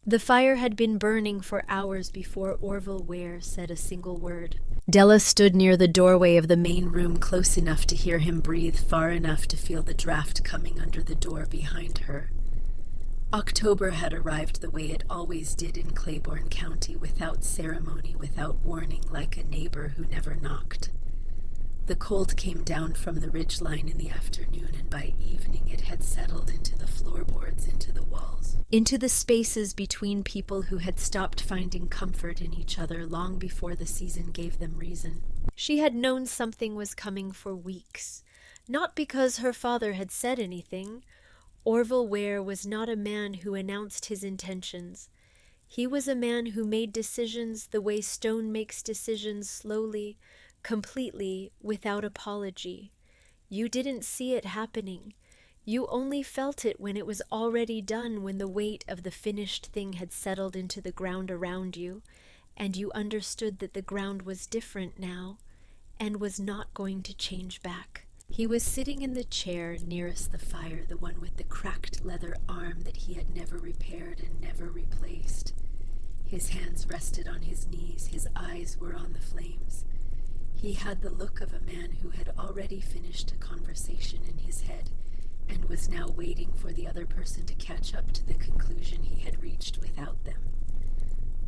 The fire had been burning for hours before Orville Ware said a single word. Della stood near the doorway of the main room, close enough to hear him breathe, far enough to feel the draft coming under the door behind her. October had arrived the way it always did in Claiborne County, without ceremony, without warning, like a neighbor who never knocked. The cold came down from the ridgeline in the afternoon, and by evening it had settled into the floorboards, into the walls, into the spaces between people who had stopped finding comfort in each other long before the season gave them reason. She had known something was coming for weeks, not because her father had said anything. Orville Ware was not a man who announced his intentions. He was a man who made decisions the way stone makes decisions, slowly, completely, without apology. You didn't see it happening. You only felt it when it was already done, when the weight of the finished thing had settled into the ground around you, and you understood that the ground was different now, and was not going to change back. He was sitting in the chair nearest the fire, the one with the cracked leather arm that he had never repaired and never replaced. His hands rested on his knees, his eyes were on the flames. He had the look of a man who had already finished a conversation in his head and was now waiting for the other person to catch up to the conclusion he had reached without them.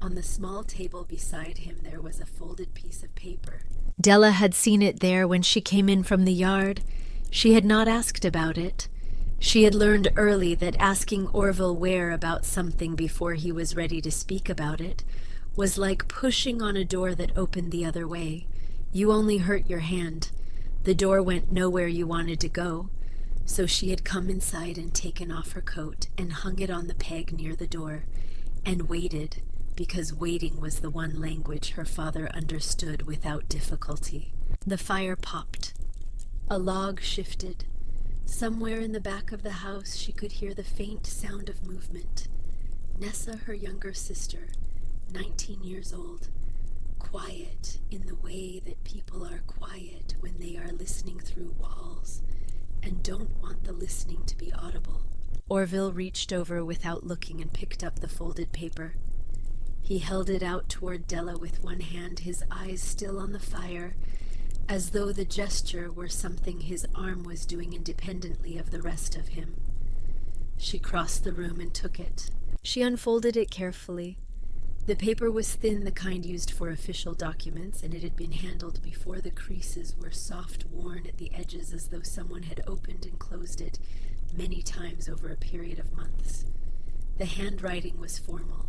On the small table beside him there was a folded piece of paper. Della had seen it there when she came in from the yard. She had not asked about it. She had learned early that asking Orville Ware about something before he was ready to speak about it was like pushing on a door that opened the other way. You only hurt your hand. The door went nowhere you wanted to go. So she had come inside and taken off her coat and hung it on the peg near the door and waited, because waiting was the one language her father understood without difficulty. The fire popped. A log shifted. Somewhere in the back of the house she could hear the faint sound of movement. Nessa, her younger sister, 19 years old, quiet in the way that people are quiet when they are listening through walls and don't want the listening to be audible. Orville reached over without looking and picked up the folded paper. He held it out toward Della with one hand, his eyes still on the fire, as though the gesture were something his arm was doing independently of the rest of him. She crossed the room and took it. She unfolded it carefully. The paper was thin, the kind used for official documents, and it had been handled before the creases were soft, worn at the edges, as though someone had opened and closed it many times over a period of months. The handwriting was formal,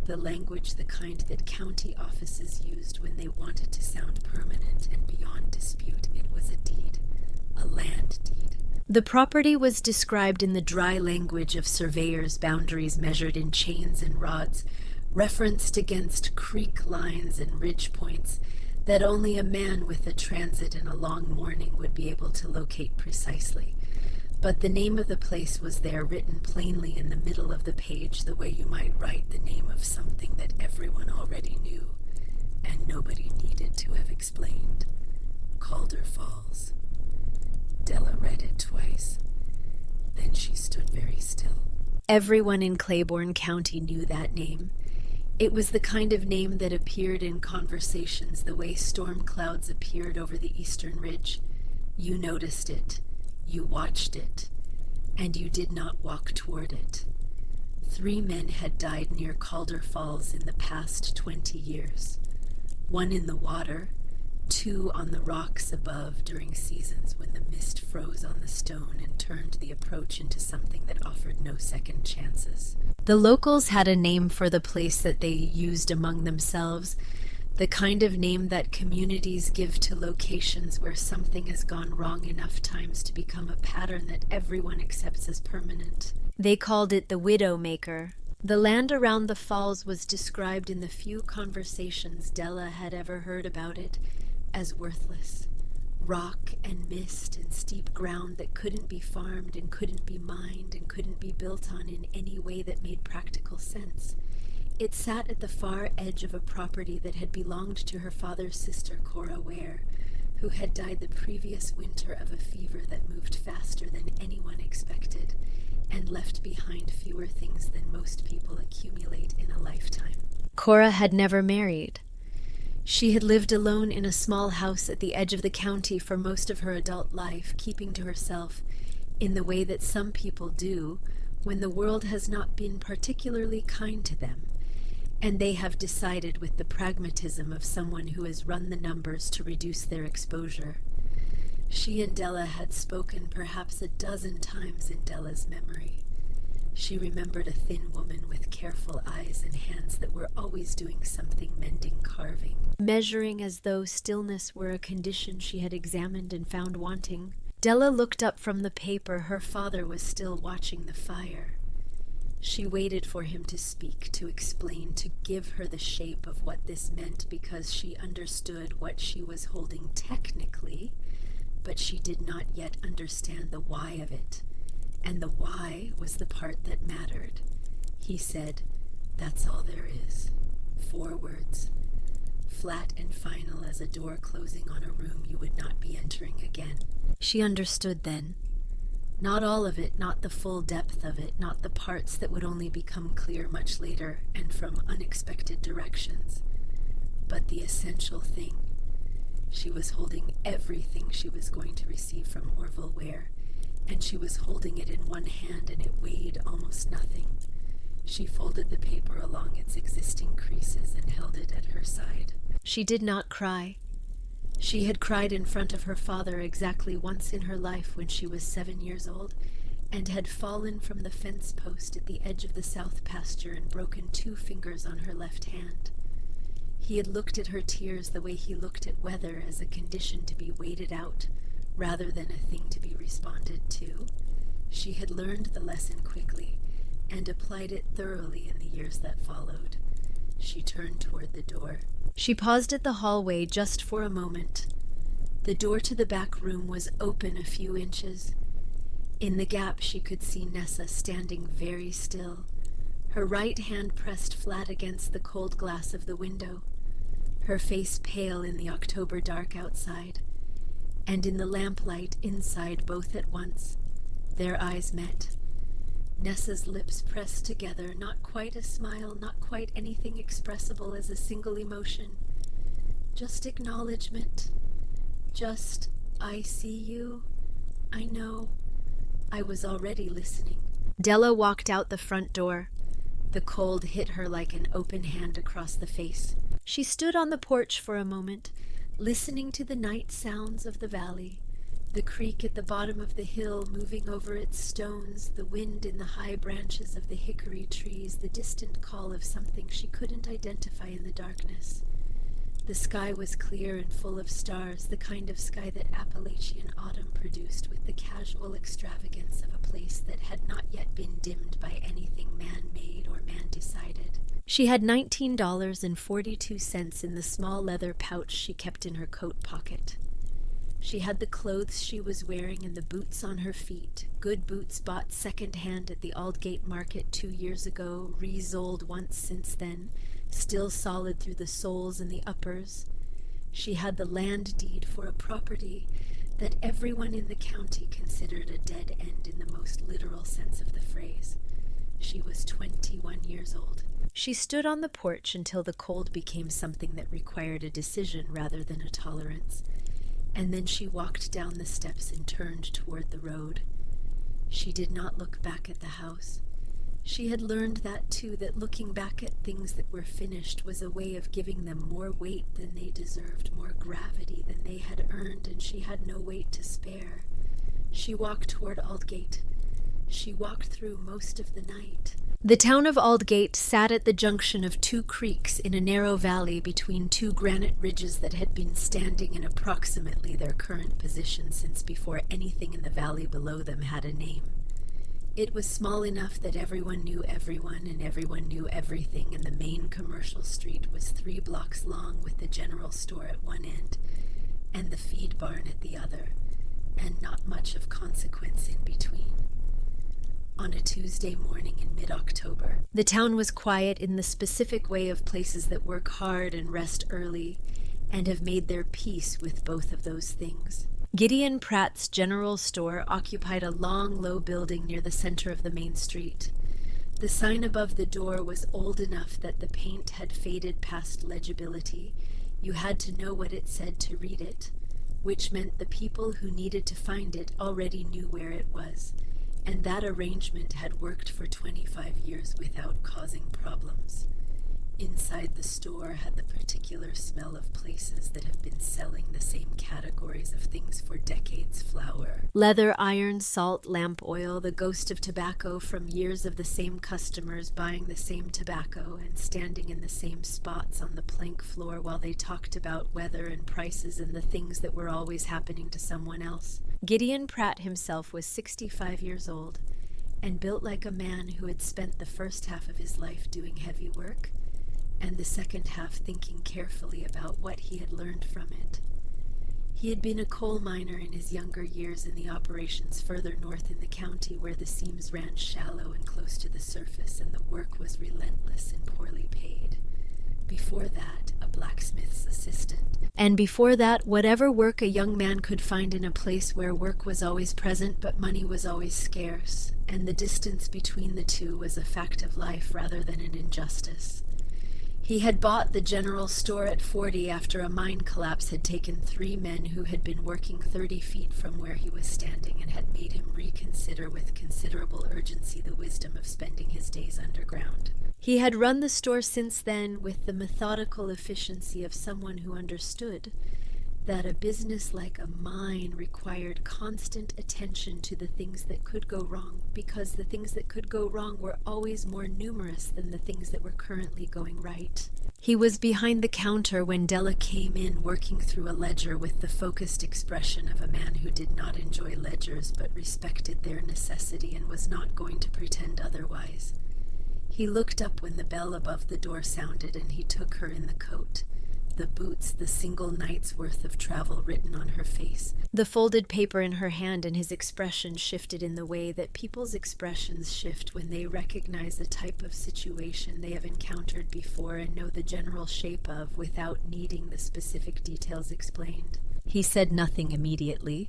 the language the kind that county offices used when they wanted to sound permanent and beyond dispute. It was a deed, a land deed. The property was described in the dry language of surveyors, boundaries measured in chains and rods, referenced against creek lines and ridge points that only a man with a transit and a long morning would be able to locate precisely. But the name of the place was there, written plainly in the middle of the page, the way you might write the name of something that everyone already knew and nobody needed to have explained. Calder Falls. Della read it twice. Then she stood very still. Everyone in Claiborne County knew that name. It was the kind of name that appeared in conversations the way storm clouds appeared over the eastern ridge. You noticed it, you watched it, and you did not walk toward it. 3 men had died near Calder Falls in the past 20 years. 1 in the water, 2 on the rocks above during seasons when the mist froze on the stone and turned the approach into something that offered no second chances. The locals had a name for the place that they used among themselves, the kind of name that communities give to locations where something has gone wrong enough times to become a pattern that everyone accepts as permanent. They called it the Widowmaker. The land around the falls was described in the few conversations Della had ever heard about it as worthless. Rock and mist and steep ground that couldn't be farmed and couldn't be mined and couldn't be built on in any way that made practical sense. It sat at the far edge of a property that had belonged to her father's sister, Cora Ware, who had died the previous winter of a fever that moved faster than anyone expected and left behind fewer things than most people accumulate in a lifetime. Cora had never married. She had lived alone in a small house at the edge of the county for most of her adult life, keeping to herself in the way that some people do when the world has not been particularly kind to them, and they have decided with the pragmatism of someone who has run the numbers to reduce their exposure. She and Della had spoken perhaps a dozen times in Della's memory. She remembered a thin woman with careful eyes and hands that were always doing something, mending, carving, measuring as though stillness were a condition she had examined and found wanting. Della looked up from the paper. Her father was still watching the fire. She waited for him to speak, to explain, to give her the shape of what this meant, because she understood what she was holding technically, but she did not yet understand the why of it. And the why was the part that mattered. He said, "That's all there is." 4 words. Flat and final as a door closing on a room you would not be entering again. She understood then. Not all of it, not the full depth of it, not the parts that would only become clear much later and from unexpected directions, but the essential thing. She was holding everything she was going to receive from Orville Ware, and she was holding it in one hand, and it weighed almost nothing. She folded the paper along its existing creases and held it at her side. She did not cry. She had cried in front of her father exactly once in her life when she was 7 years old, and had fallen from the fence post at the edge of the south pasture and broken 2 fingers on her left hand. He had looked at her tears the way he looked at weather, as a condition to be waited out, rather than a thing to be responded to. She had learned the lesson quickly, and applied it thoroughly in the years that followed. She turned toward the door. She paused at the hallway just for a moment. The door to the back room was open a few inches. In the gap she could see Nessa standing very still, her right hand pressed flat against the cold glass of the window, her face pale in the October dark outside, and in the lamplight inside both at once. Their eyes met. Nessa's lips pressed together, not quite a smile, not quite anything expressible as a single emotion. Just acknowledgement. Just, "I see you. I know. I was already listening." Della walked out the front door. The cold hit her like an open hand across the face. She stood on the porch for a moment, listening to the night sounds of the valley. The creek at the bottom of the hill moving over its stones, the wind in the high branches of the hickory trees, the distant call of something she couldn't identify in the darkness. The sky was clear and full of stars, the kind of sky that Appalachian autumn produced, with the casual extravagance of a place that had not yet been dimmed by anything man-made or man-decided. She had $19.42 in the small leather pouch she kept in her coat pocket. She had the clothes she was wearing and the boots on her feet, good boots bought second-hand at the Aldgate market 2 years ago, re-soled once since then, still solid through the soles and the uppers. She had the land deed for a property that everyone in the county considered a dead end in the most literal sense of the phrase. She was 21 years old. She stood on the porch until the cold became something that required a decision rather than a tolerance. And then she walked down the steps and turned toward the road. She did not look back at the house. She had learned that too, that looking back at things that were finished was a way of giving them more weight than they deserved, more gravity than they had earned, and she had no weight to spare. She walked toward Aldgate. She walked through most of the night. The town of Aldgate sat at the junction of 2 creeks in a narrow valley between 2 granite ridges that had been standing in approximately their current position since before anything in the valley below them had a name. It was small enough that everyone knew everyone and everyone knew everything, and the main commercial street was 3 blocks long with the general store at one end and the feed barn at the other, and not much of consequence in between. On a Tuesday morning in mid-October, the town was quiet in the specific way of places that work hard and rest early, and have made their peace with both of those things. Gideon Pratt's general store occupied a long, low building near the center of the main street. The sign above the door was old enough that the paint had faded past legibility. You had to know what it said to read it, which meant the people who needed to find it already knew where it was, and that arrangement had worked for 25 years without causing problems. Inside the store had the particular smell of places that have been selling the same categories of things for decades: flour, leather, iron, salt, lamp oil, the ghost of tobacco from years of the same customers buying the same tobacco and standing in the same spots on the plank floor while they talked about weather and prices and the things that were always happening to someone else. Gideon Pratt himself was 65 years old and built like a man who had spent the first half of his life doing heavy work and the second half thinking carefully about what he had learned from it. He had been a coal miner in his younger years in the operations further north in the county, where the seams ran shallow and close to the surface and the work was relentless and poorly paid. Before that, a blacksmith's assistant. And before that, whatever work a young man could find in a place where work was always present but money was always scarce, and the distance between the two was a fact of life rather than an injustice. He had bought the general store at 40 after a mine collapse had taken 3 men who had been working 30 feet from where he was standing and had made him reconsider with considerable urgency the wisdom of spending his days underground. He had run the store since then with the methodical efficiency of someone who understood that a business like a mine required constant attention to the things that could go wrong, because the things that could go wrong were always more numerous than the things that were currently going right. He was behind the counter when Della came in, working through a ledger with the focused expression of a man who did not enjoy ledgers but respected their necessity and was not going to pretend otherwise. He looked up when the bell above the door sounded, and he took her in the coat, the boots, the single night's worth of travel written on her face, the folded paper in her hand, and his expression shifted in the way that people's expressions shift when they recognize a type of situation they have encountered before and know the general shape of without needing the specific details explained. He said nothing immediately.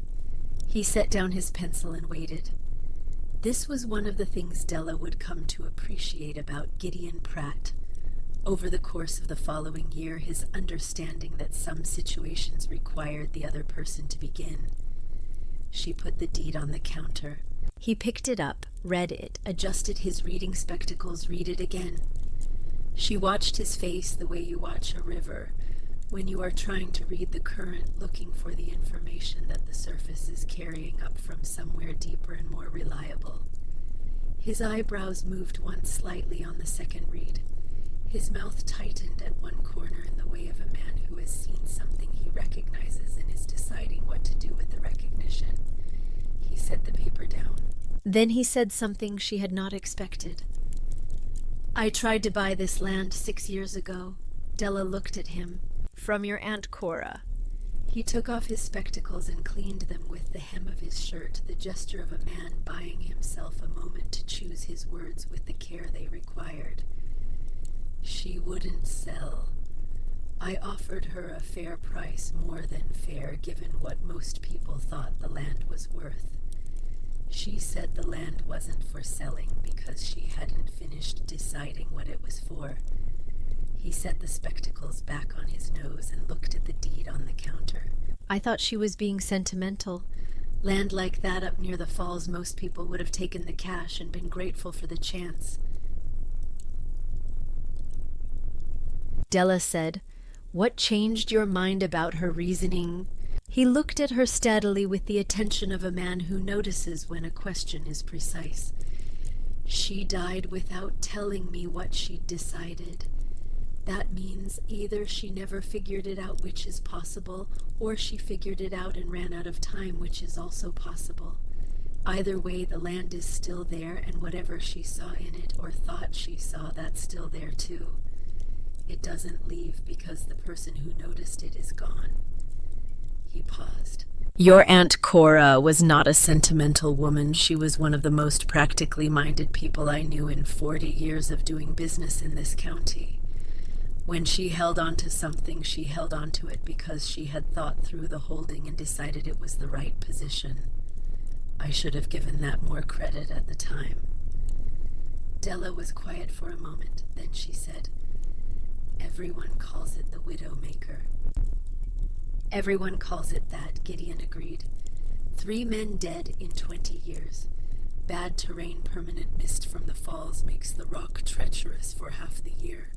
He set down his pencil and waited. This was one of the things Della would come to appreciate about Gideon Pratt. Over the course of the following year, his understanding that some situations required the other person to begin. She put the deed on the counter. He picked it up, read it, adjusted his reading spectacles, read it again. She watched his face the way you watch a river, when you are trying to read the current, looking for the information that the surface is carrying up from somewhere deeper and more reliable. His eyebrows moved once slightly on the second read. His mouth tightened at one corner in the way of a man who has seen something he recognizes and is deciding what to do with the recognition. He set the paper down. Then he said something she had not expected. "I tried to buy this land 6 years ago." Della looked at him. "From your Aunt Cora." He took off his spectacles and cleaned them with the hem of his shirt, the gesture of a man buying himself a moment to choose his words with the care they required. "She wouldn't sell. I offered her a fair price, more than fair, given what most people thought the land was worth. She said the land wasn't for selling because she hadn't finished deciding what it was for." He set the spectacles back on his nose and looked at the deed on the counter. "I thought she was being sentimental. Land like that up near the falls, most people would have taken the cash and been grateful for the chance." Della said, "What changed your mind about her reasoning?" He looked at her steadily with the attention of a man who notices when a question is precise. "She died without telling me what she'd decided. That means either she never figured it out, which is possible, or she figured it out and ran out of time, which is also possible. Either way, the land is still there, and whatever she saw in it or thought she saw, that's still there too. It doesn't leave because the person who noticed it is gone." He paused. "Your Aunt Cora was not a sentimental woman. She was one of the most practically minded people I knew in 40 years of doing business in this county. When she held on to something, she held on to it because she had thought through the holding and decided it was the right position. I should have given that more credit at the time. Della was quiet for a moment, then she said, "Everyone calls it the Widowmaker." "Everyone calls it that," Gideon agreed. 3 men dead in 20 years. Bad terrain, permanent mist from the falls makes the rock treacherous for half the year.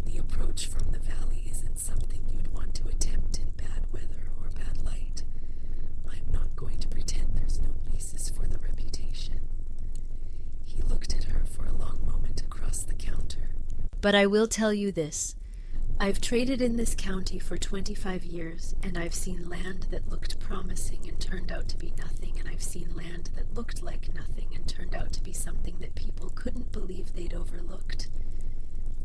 The approach from the valley isn't something you'd want to attempt in bad weather or bad light. I'm not going to pretend there's no basis for the reputation. He looked at her for a long moment across the counter. "But I will tell you this. I've traded in this county for 25 years, and I've seen land that looked promising and turned out to be nothing, and I've seen land that looked like nothing and turned out to be something that people couldn't believe they'd overlooked.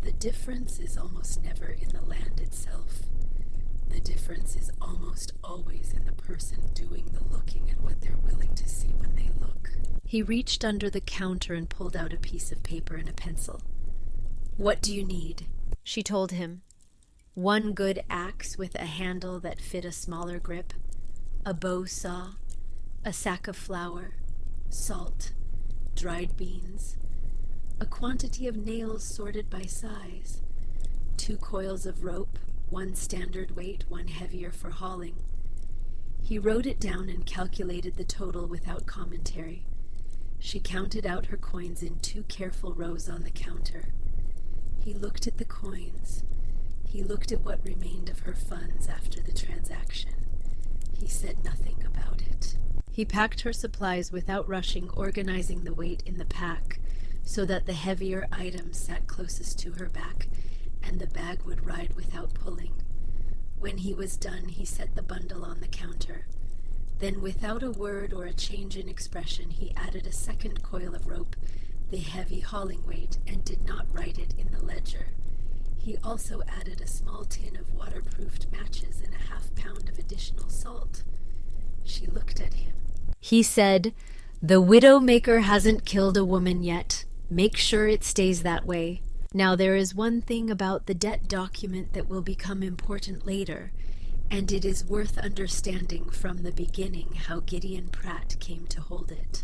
The difference is almost never in the land itself. The difference is almost always in the person doing the looking and what they're willing to see when they look." He reached under the counter and pulled out a piece of paper and a pencil. "What do you need?" She told him. 1 good axe with a handle that fit a smaller grip, a bow saw, a sack of flour, salt, dried beans, a quantity of nails sorted by size, 2 coils of rope, 1 standard weight, 1 heavier for hauling. He wrote it down and calculated the total without commentary. She counted out her coins in 2 careful rows on the counter. He looked at the coins. He looked at what remained of her funds after the transaction. He said nothing about it. He packed her supplies without rushing, organizing the weight in the pack so that the heavier items sat closest to her back and the bag would ride without pulling. When he was done, he set the bundle on the counter. Then, without a word or a change in expression, he added a 2nd coil of rope, the heavy hauling weight, and did not write it in the ledger. He also added a small tin of waterproofed matches and a 1/2 pound of additional salt. She looked at him. He said, "The Widowmaker hasn't killed a woman yet. Make sure it stays that way. Now there is one thing about the debt document that will become important later, and it is worth understanding from the beginning how Gideon Pratt came to hold it.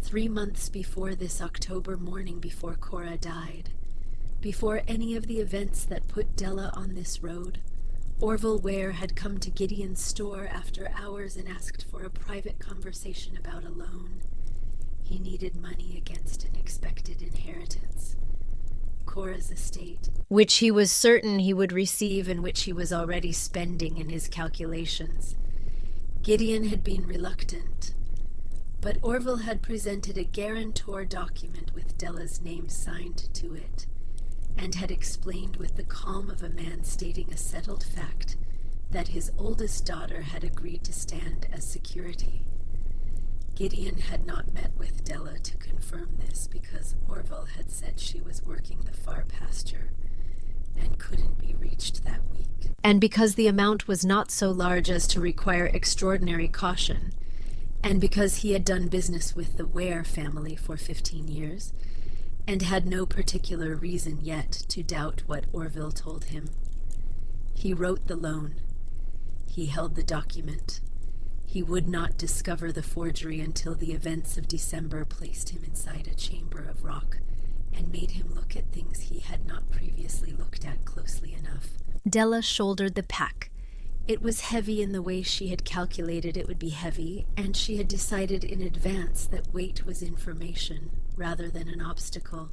3 months before this October morning before Cora died, before any of the events that put Della on this road, Orville Ware had come to Gideon's store after hours and asked for a private conversation about a loan. He needed money against an expected inheritance. Cora's estate, which he was certain he would receive and which he was already spending in his calculations. Gideon had been reluctant, but Orville had presented a guarantor document with Della's name signed to it, and had explained with the calm of a man stating a settled fact that his oldest daughter had agreed to stand as security. Gideon had not met with Della to confirm this because Orville had said she was working the far pasture and couldn't be reached that week, and because the amount was not so large as to require extraordinary caution, and because he had done business with the Ware family for 15 years, and had no particular reason yet to doubt what Orville told him. He wrote the loan. He held the document. He would not discover the forgery until the events of December placed him inside a chamber of rock and made him look at things he had not previously looked at closely enough. Della shouldered the pack. It was heavy in the way she had calculated it would be heavy, and she had decided in advance that weight was information rather than an obstacle.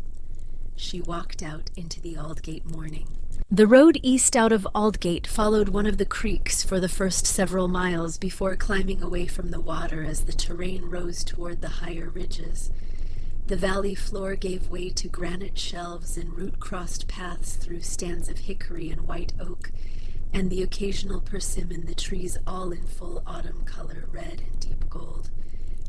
She walked out into the Aldgate morning. The road east out of Aldgate followed one of the creeks for the first several miles before climbing away from the water as the terrain rose toward the higher ridges. The valley floor gave way to granite shelves and root-crossed paths through stands of hickory and white oak, and the occasional persimmon, the trees all in full autumn color, red and deep gold,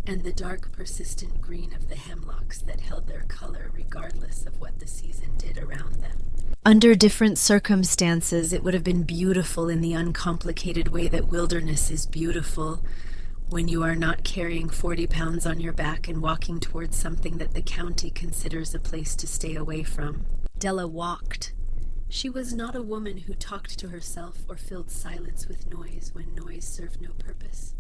and the dark persistent green of the hemlocks that held their color regardless of what the season did around them. Under different circumstances, it would have been beautiful in the uncomplicated way that wilderness is beautiful, when you are not carrying 40 pounds on your back and walking towards something that the county considers a place to stay away from. Della walked. She was not a woman who talked to herself or filled silence with noise when noise served no purpose.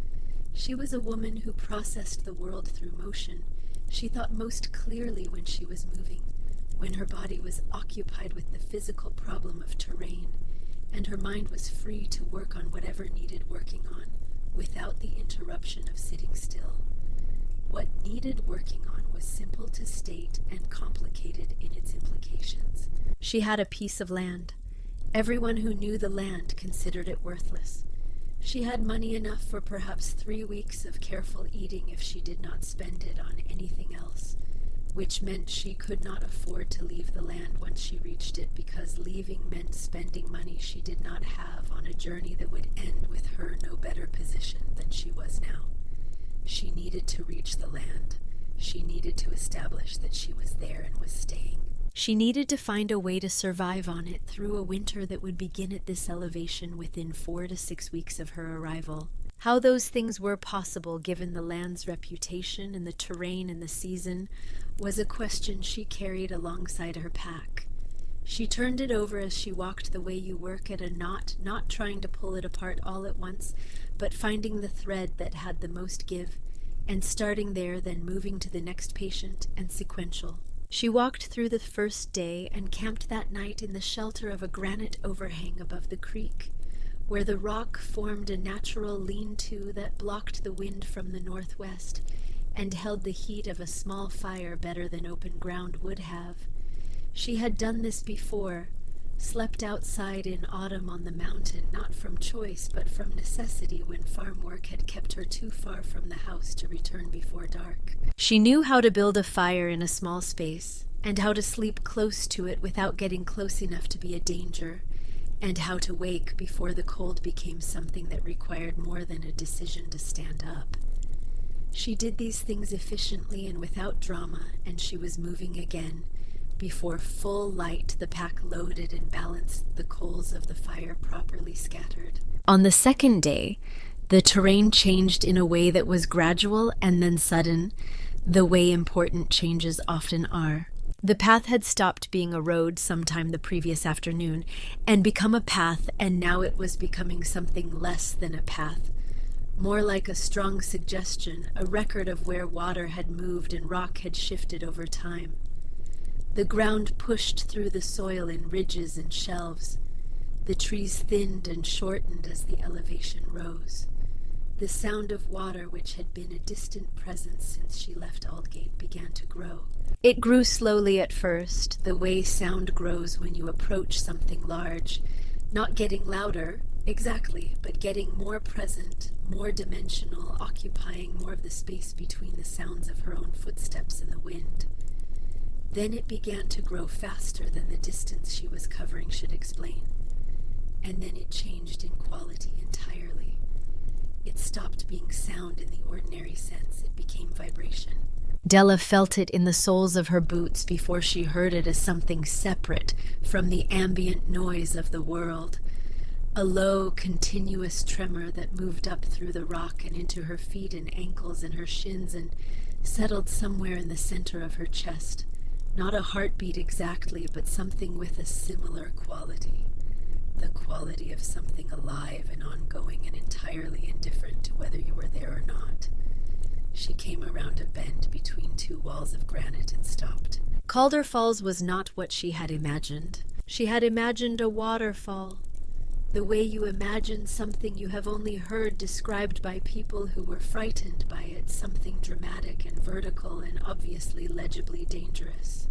She was a woman who processed the world through motion. She thought most clearly when she was moving, when her body was occupied with the physical problem of terrain, and her mind was free to work on whatever needed working on, without the interruption of sitting still. What needed working on was simple to state and complicated in its implications. She had a piece of land. Everyone who knew the land considered it worthless. She had money enough for perhaps 3 weeks of careful eating if she did not spend it on anything else, which meant she could not afford to leave the land once she reached it, because leaving meant spending money she did not have on a journey that would end with her no better position than she was now. She needed to reach the land. She needed to establish that she was there and was staying. She needed to find a way to survive on it through a winter that would begin at this elevation within 4 to 6 weeks of her arrival. How those things were possible given the land's reputation and the terrain and the season was a question she carried alongside her pack. She turned it over as she walked the way you work at a knot, not trying to pull it apart all at once, but finding the thread that had the most give, and starting there, then moving to the next patient, and sequential. She walked through the first day and camped that night in the shelter of a granite overhang above the creek, where the rock formed a natural lean-to that blocked the wind from the northwest and held the heat of a small fire better than open ground would have. She had done this before, slept outside in autumn on the mountain, not from choice but from necessity when farm work had kept her too far from the house to return before dark. She knew how to build a fire in a small space, and how to sleep close to it without getting close enough to be a danger, and how to wake before the cold became something that required more than a decision to stand up. She did these things efficiently and without drama, and she was moving again. Before full light, the pack loaded and balanced, the coals of the fire properly scattered. On the second day, the terrain changed in a way that was gradual and then sudden, the way important changes often are. The path had stopped being a road sometime the previous afternoon and become a path, and now it was becoming something less than a path, more like a strong suggestion, a record of where water had moved and rock had shifted over time. The ground pushed through the soil in ridges and shelves. The trees thinned and shortened as the elevation rose. The sound of water, which had been a distant presence since she left Aldgate, began to grow. It grew slowly at first, the way sound grows when you approach something large, not getting louder, exactly, but getting more present, more dimensional, occupying more of the space between the sounds of her own footsteps and the wind. Then it began to grow faster than the distance she was covering should explain. And then it changed in quality entirely. It stopped being sound in the ordinary sense. It became vibration. Della felt it in the soles of her boots before she heard it as something separate from the ambient noise of the world. A low, continuous tremor that moved up through the rock and into her feet and ankles and her shins and settled somewhere in the center of her chest. Not a heartbeat exactly, but something with a similar quality. The quality of something alive and ongoing and entirely indifferent to whether you were there or not. She came around a bend between 2 walls of granite and stopped. Calder Falls was not what she had imagined. She had imagined a waterfall, the way you imagine something you have only heard described by people who were frightened by it, something dramatic and vertical and obviously legibly dangerous.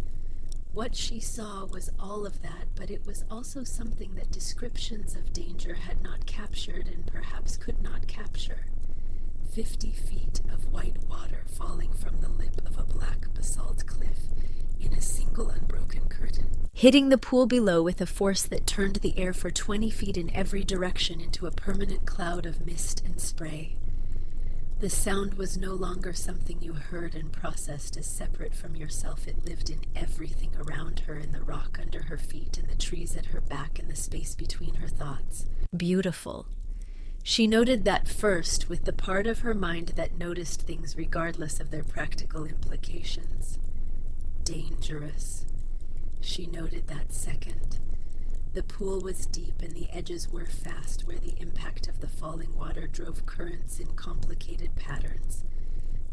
What she saw was all of that, but it was also something that descriptions of danger had not captured and perhaps could not capture. 50 feet of white water falling from the lip of a black basalt cliff in a single unbroken curtain, hitting the pool below with a force that turned the air for 20 feet in every direction into a permanent cloud of mist and spray. The sound was no longer something you heard and processed as separate from yourself. It lived in everything around her, in the rock under her feet, in the trees at her back, and the space between her thoughts. Beautiful. She noted that first with the part of her mind that noticed things regardless of their practical implications. Dangerous. She noted that second, The pool was deep and the edges were fast, where the impact of the falling water drove currents in complicated patterns.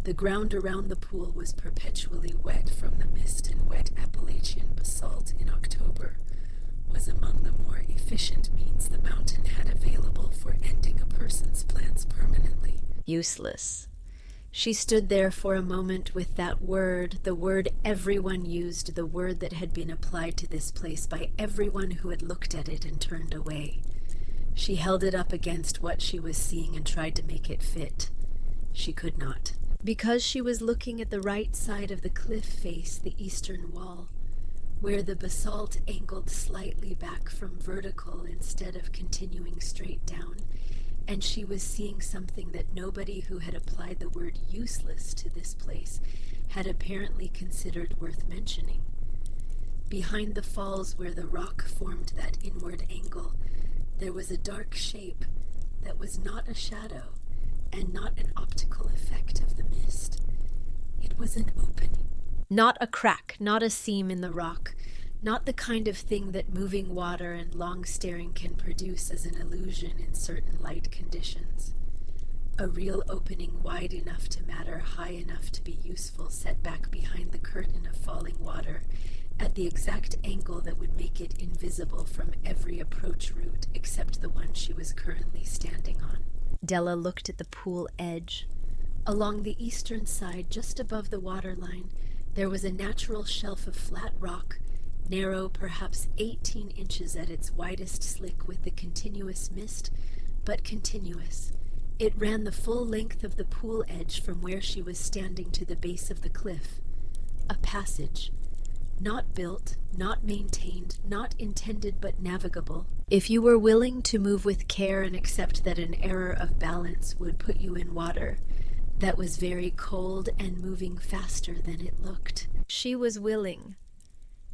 The ground around the pool was perpetually wet from the mist, and wet Appalachian basalt in October was among the more efficient means the mountain had available for ending a person's plans permanently. Useless. She stood there for a moment with that word, the word everyone used, the word that had been applied to this place by everyone who had looked at it and turned away. She held it up against what she was seeing and tried to make it fit. She could not. Because she was looking at the right side of the cliff face, the eastern wall, where the basalt angled slightly back from vertical instead of continuing straight down, and she was seeing something that nobody who had applied the word useless to this place had apparently considered worth mentioning. Behind the falls where the rock formed that inward angle, there was a dark shape that was not a shadow and not an optical effect of the mist. It was an opening. Not a crack, not a seam in the rock, not the kind of thing that moving water and long staring can produce as an illusion in certain light conditions. A real opening wide enough to matter, high enough to be useful, set back behind the curtain of falling water, at the exact angle that would make it invisible from every approach route except the one she was currently standing on. Della looked at the pool edge. Along the eastern side, just above the waterline, there was a natural shelf of flat rock, narrow, perhaps 18 inches at its widest, slick with the continuous mist, but continuous. It ran the full length of the pool edge from where she was standing to the base of the cliff. A passage. Not built, not maintained, not intended but navigable. If you were willing to move with care and accept that an error of balance would put you in water that was very cold and moving faster than it looked. She was willing.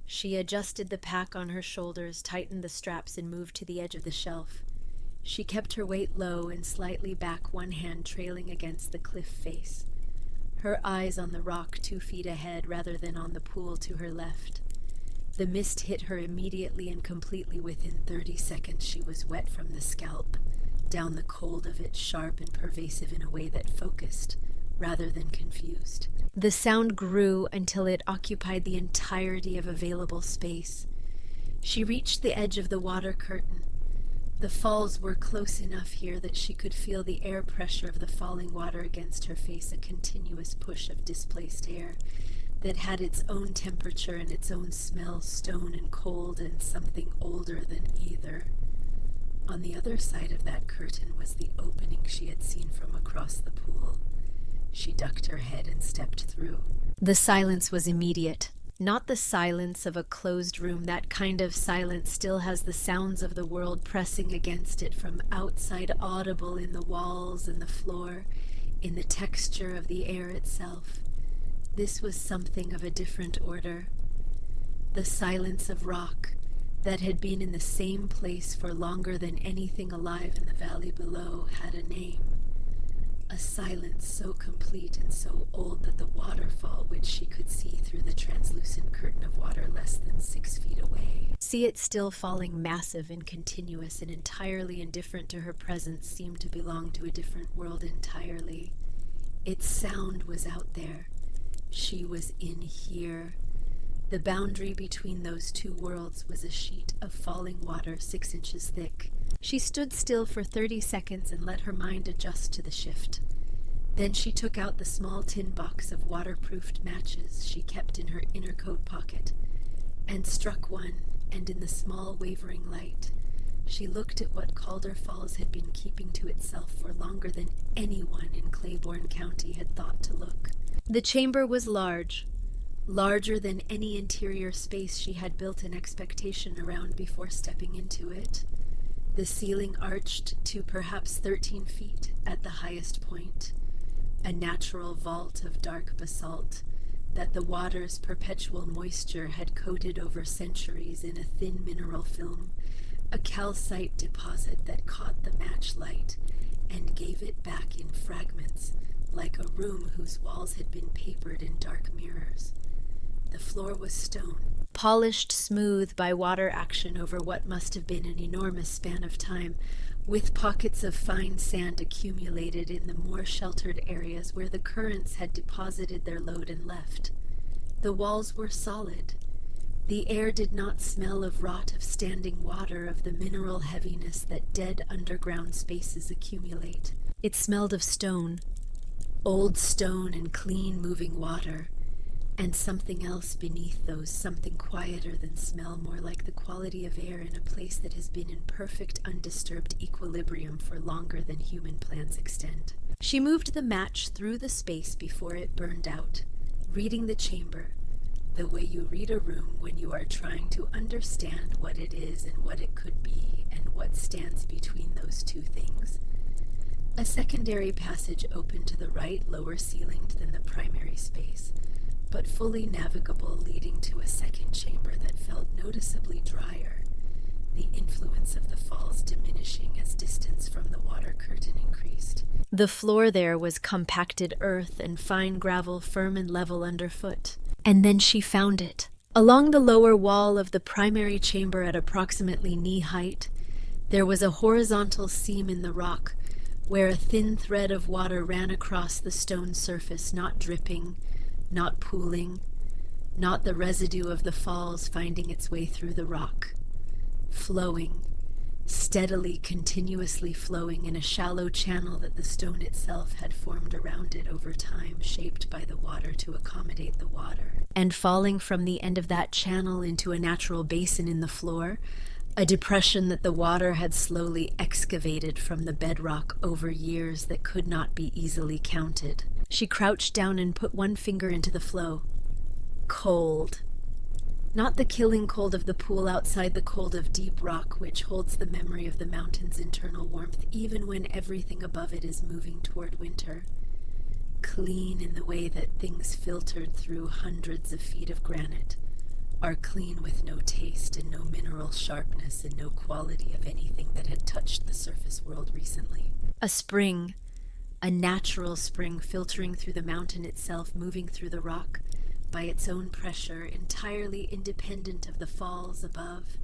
She adjusted the pack on her shoulders, tightened the straps, and moved to the edge of the shelf. She kept her weight low and slightly back, one hand trailing against the cliff face. Her eyes on the rock 2 feet ahead rather than on the pool to her left. The mist hit her immediately and completely. Within 30 seconds she was wet from the scalp, down the cold of it, sharp and pervasive in a way that focused rather than confused. The sound grew until it occupied the entirety of available space. She reached the edge of the water curtain. The falls were close enough here that she could feel the air pressure of the falling water against her face, a continuous push of displaced air that had its own temperature and its own smell, stone and cold and something older than either. On the other side of that curtain was the opening she had seen from across the pool. She ducked her head and stepped through. The silence was immediate. Not the silence of a closed room. That kind of silence still has the sounds of the world pressing against it from outside, audible in the walls and the floor, in the texture of the air itself. This was something of a different order. The silence of rock that had been in the same place for longer than anything alive in the valley below had a name. A silence so complete and so old that the waterfall, which she could see through the translucent curtain of water less than 6 feet away, see it still falling massive and continuous and entirely indifferent to her presence, seemed to belong to a different world entirely. Its sound was out there. She was in here. The boundary between those two worlds was a sheet of falling water 6 inches thick. She stood still for 30 seconds and let her mind adjust to the shift. Then she took out the small tin box of waterproofed matches she kept in her inner coat pocket and struck one, and in the small wavering light, she looked at what Calder Falls had been keeping to itself for longer than anyone in Claiborne County had thought to look. The chamber was large, larger than any interior space she had built an expectation around before stepping into it. The ceiling arched to perhaps 13 feet at the highest point, a natural vault of dark basalt that the water's perpetual moisture had coated over centuries in a thin mineral film, a calcite deposit that caught the match light and gave it back in fragments, like a room whose walls had been papered in dark mirrors. The floor was stone, polished smooth by water action over what must have been an enormous span of time, with pockets of fine sand accumulated in the more sheltered areas where the currents had deposited their load and left. The walls were solid. The air did not smell of rot of standing water, of the mineral heaviness that dead underground spaces accumulate. It smelled of stone, old stone and clean moving water, and something else beneath those, something quieter than smell, more like the quality of air in a place that has been in perfect undisturbed equilibrium for longer than human plans extend. She moved the match through the space before it burned out, reading the chamber, the way you read a room when you are trying to understand what it is and what it could be and what stands between those two things. A secondary passage opened to the right, lower ceilinged than the primary space, but fully navigable, leading to a second chamber that felt noticeably drier, the influence of the falls diminishing as distance from the water curtain increased. The floor there was compacted earth and fine gravel, firm and level underfoot. And then she found it. Along the lower wall of the primary chamber at approximately knee height, there was a horizontal seam in the rock where a thin thread of water ran across the stone surface, not dripping, not pooling, not the residue of the falls finding its way through the rock. Flowing, steadily, continuously flowing in a shallow channel that the stone itself had formed around it over time, shaped by the water to accommodate the water. And falling from the end of that channel into a natural basin in the floor, a depression that the water had slowly excavated from the bedrock over years that could not be easily counted. She crouched down and put one finger into the flow. Cold. Not the killing cold of the pool outside, the cold of deep rock, which holds the memory of the mountain's internal warmth, even when everything above it is moving toward winter. Clean in the way that things filtered through hundreds of feet of granite are clean, with no taste and no mineral sharpness and no quality of anything that had touched the surface world recently. A spring, a natural spring filtering through the mountain itself, moving through the rock by its own pressure, entirely independent of the falls above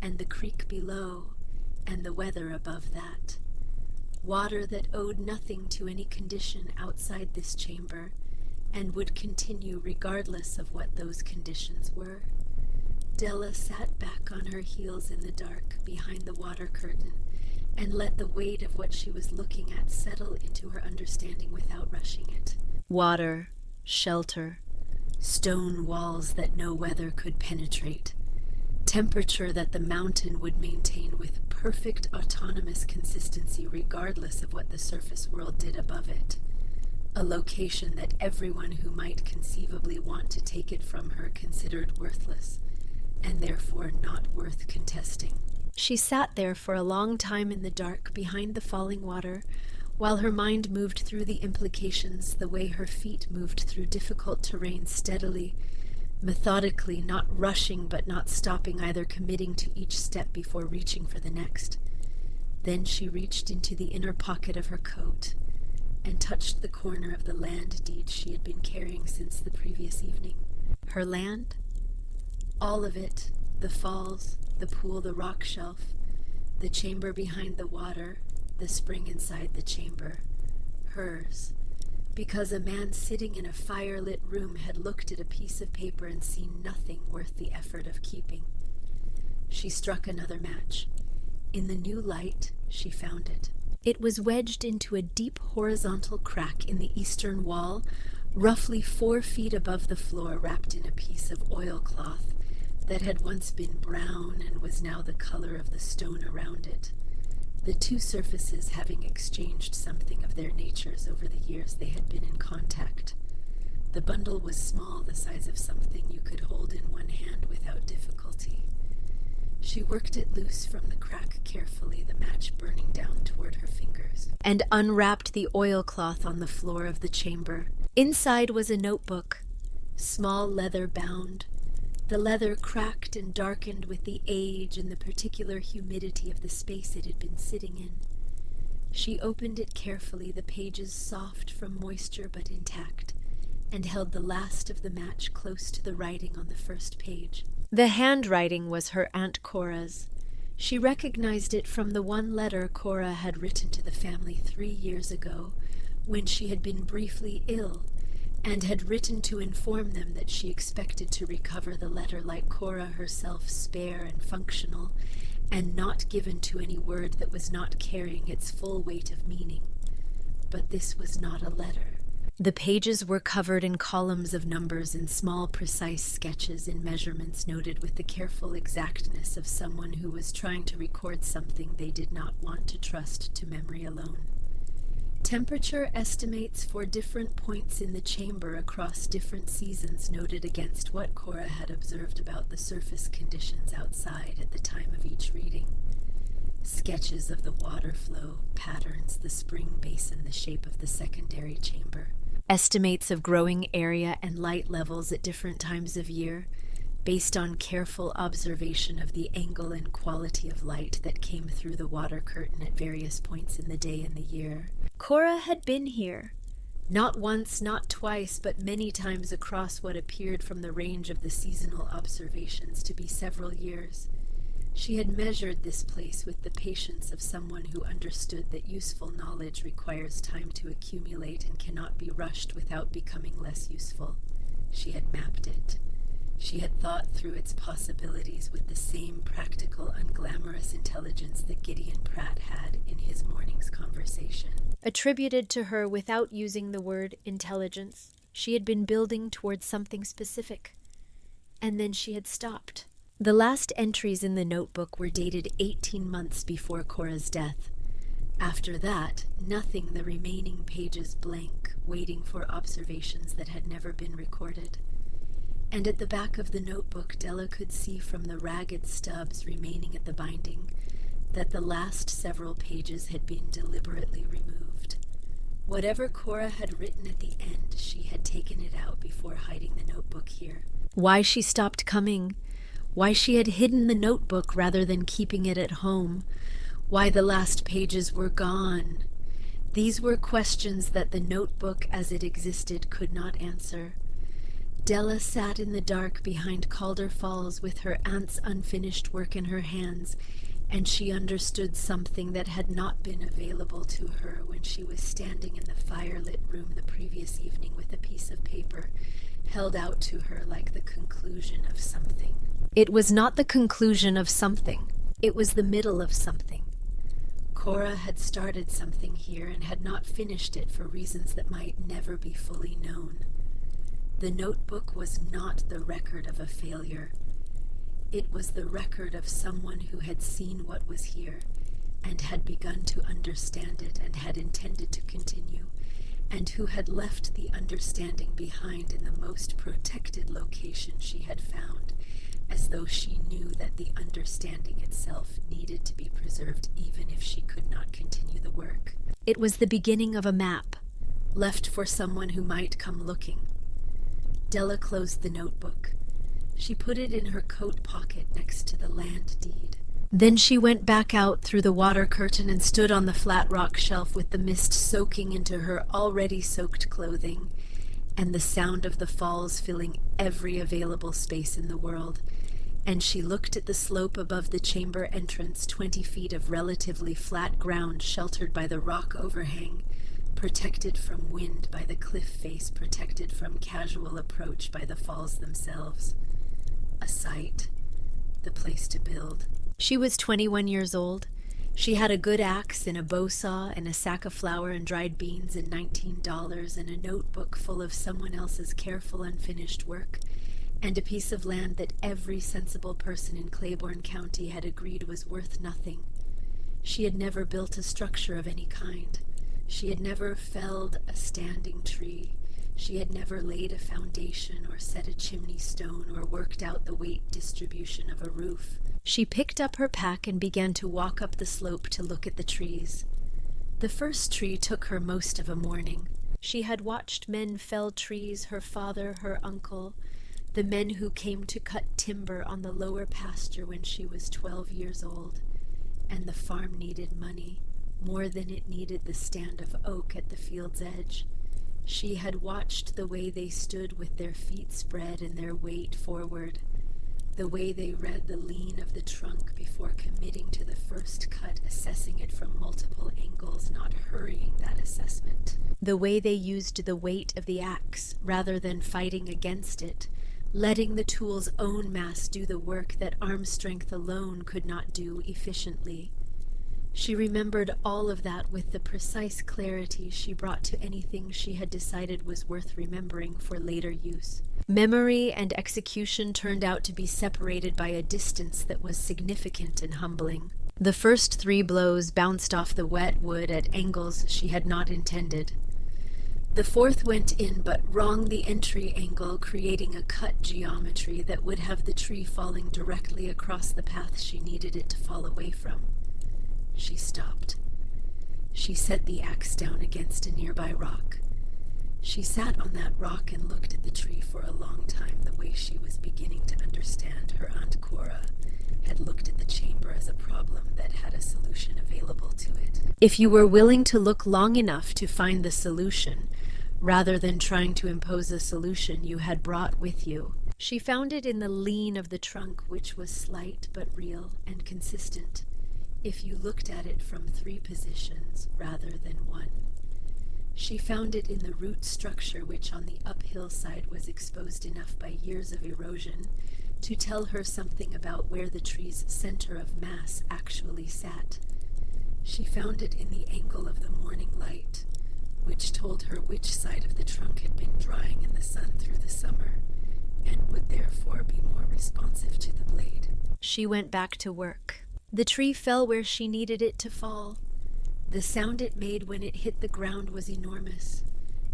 and the creek below and the weather above that. Water that owed nothing to any condition outside this chamber and would continue regardless of what those conditions were. Della sat back on her heels in the dark behind the water curtain and let the weight of what she was looking at settle into her understanding without rushing it. Water, shelter, stone walls that no weather could penetrate, temperature that the mountain would maintain with perfect autonomous consistency regardless of what the surface world did above it. A location that everyone who might conceivably want to take it from her considered worthless, and therefore not worth contesting. She sat there for a long time in the dark behind the falling water, while her mind moved through the implications the way her feet moved through difficult terrain, steadily, methodically, not rushing but not stopping either, committing to each step before reaching for the next. Then she reached into the inner pocket of her coat and touched the corner of the land deed she had been carrying since the previous evening. Her land? All of it, the falls, the pool, the rock shelf, the chamber behind the water, the spring inside the chamber. Hers. Because a man sitting in a fire-lit room had looked at a piece of paper and seen nothing worth the effort of keeping. She struck another match. In the new light, she found it. It was wedged into a deep horizontal crack in the eastern wall, roughly 4 feet above the floor, wrapped in a piece of oilcloth that had once been brown and was now the color of the stone around it, the two surfaces having exchanged something of their natures over the years they had been in contact. The bundle was small, the size of something you could hold in one hand without difficulty. She worked it loose from the crack carefully, the match burning down toward her fingers, and unwrapped the oilcloth on the floor of the chamber. Inside was a notebook, small leather bound, the leather cracked and darkened with the age and the particular humidity of the space it had been sitting in. She opened it carefully, the pages soft from moisture but intact, and held the last of the match close to the writing on the first page. The handwriting was her Aunt Cora's. She recognized it from the one letter Cora had written to the family 3 years ago, when she had been briefly ill, and had written to inform them that she expected to recover the letter like Cora herself, spare and functional, and not given to any word that was not carrying its full weight of meaning. But this was not a letter. The pages were covered in columns of numbers and small, precise sketches in measurements noted with the careful exactness of someone who was trying to record something they did not want to trust to memory alone. Temperature estimates for different points in the chamber across different seasons noted against what Cora had observed about the surface conditions outside at the time of each reading. Sketches of the water flow, patterns, the spring basin, the shape of the secondary chamber. Estimates of growing area and light levels at different times of year, based on careful observation of the angle and quality of light that came through the water curtain at various points in the day and the year. Cora had been here, not once, not twice, but many times across what appeared from the range of the seasonal observations to be several years. She had measured this place with the patience of someone who understood that useful knowledge requires time to accumulate and cannot be rushed without becoming less useful. She had mapped it. She had thought through its possibilities with the same practical, unglamorous intelligence that Gideon Pratt had in his morning's conversation. Attributed to her without using the word intelligence, she had been building towards something specific. And then she had stopped. The last entries in the notebook were dated 18 months before Cora's death. After that, nothing, the remaining pages blank, waiting for observations that had never been recorded. And at the back of the notebook, Della could see from the ragged stubs remaining at the binding that the last several pages had been deliberately removed. Whatever Cora had written at the end, she had taken it out before hiding the notebook here. Why she stopped coming, why she had hidden the notebook rather than keeping it at home, why the last pages were gone. These were questions that the notebook as it existed could not answer. Della sat in the dark behind Calder Falls with her aunt's unfinished work in her hands, and she understood something that had not been available to her when she was standing in the firelit room the previous evening with a piece of paper held out to her like the conclusion of something. It was not the conclusion of something. It was the middle of something. Cora had started something here and had not finished it for reasons that might never be fully known. The notebook was not the record of a failure. It was the record of someone who had seen what was here and had begun to understand it and had intended to continue, and who had left the understanding behind in the most protected location she had found, as though she knew that the understanding itself needed to be preserved even if she could not continue the work. It was the beginning of a map, left for someone who might come looking. Della closed the notebook. She put it in her coat pocket next to the land deed. Then she went back out through the water curtain and stood on the flat rock shelf with the mist soaking into her already soaked clothing, and the sound of the falls filling every available space in the world. And she looked at the slope above the chamber entrance, 20 feet of relatively flat ground sheltered by the rock overhang, protected from wind by the cliff face, protected from casual approach by the falls themselves. A site, the place to build. She was 21 years old. She had a good axe and a bow saw and a sack of flour and dried beans and $19 and a notebook full of someone else's careful unfinished work, and a piece of land that every sensible person in Claiborne County had agreed was worth nothing. She had never built a structure of any kind. She had never felled a standing tree. She had never laid a foundation or set a chimney stone or worked out the weight distribution of a roof. She picked up her pack and began to walk up the slope to look at the trees. The first tree took her most of a morning. She had watched men fell trees, her father, her uncle, the men who came to cut timber on the lower pasture when she was 12 years old, and the farm needed money, more than it needed the stand of oak at the field's edge. She had watched the way they stood with their feet spread and their weight forward. The way they read the lean of the trunk before committing to the first cut, assessing it from multiple angles, not hurrying that assessment. The way they used the weight of the axe rather than fighting against it, letting the tool's own mass do the work that arm strength alone could not do efficiently. She remembered all of that with the precise clarity she brought to anything she had decided was worth remembering for later use. Memory and execution turned out to be separated by a distance that was significant and humbling. The first 3 blows bounced off the wet wood at angles she had not intended. The 4th went in but wrong the entry angle, creating a cut geometry that would have the tree falling directly across the path she needed it to fall away from. She stopped. She set the axe down against a nearby rock. She sat on that rock and looked at the tree for a long time, the way she was beginning to understand her Aunt Cora had looked at the chamber as a problem that had a solution available to it. If you were willing to look long enough to find the solution, rather than trying to impose a solution you had brought with you, she found it in the lean of the trunk, which was slight but real and consistent, if you looked at it from 3 positions rather than 1. She found it in the root structure, which on the uphill side was exposed enough by years of erosion to tell her something about where the tree's center of mass actually sat. She found it in the angle of the morning light, which told her which side of the trunk had been drying in the sun through the summer, and would therefore be more responsive to the blade. She went back to work. The tree fell where she needed it to fall. The sound it made when it hit the ground was enormous,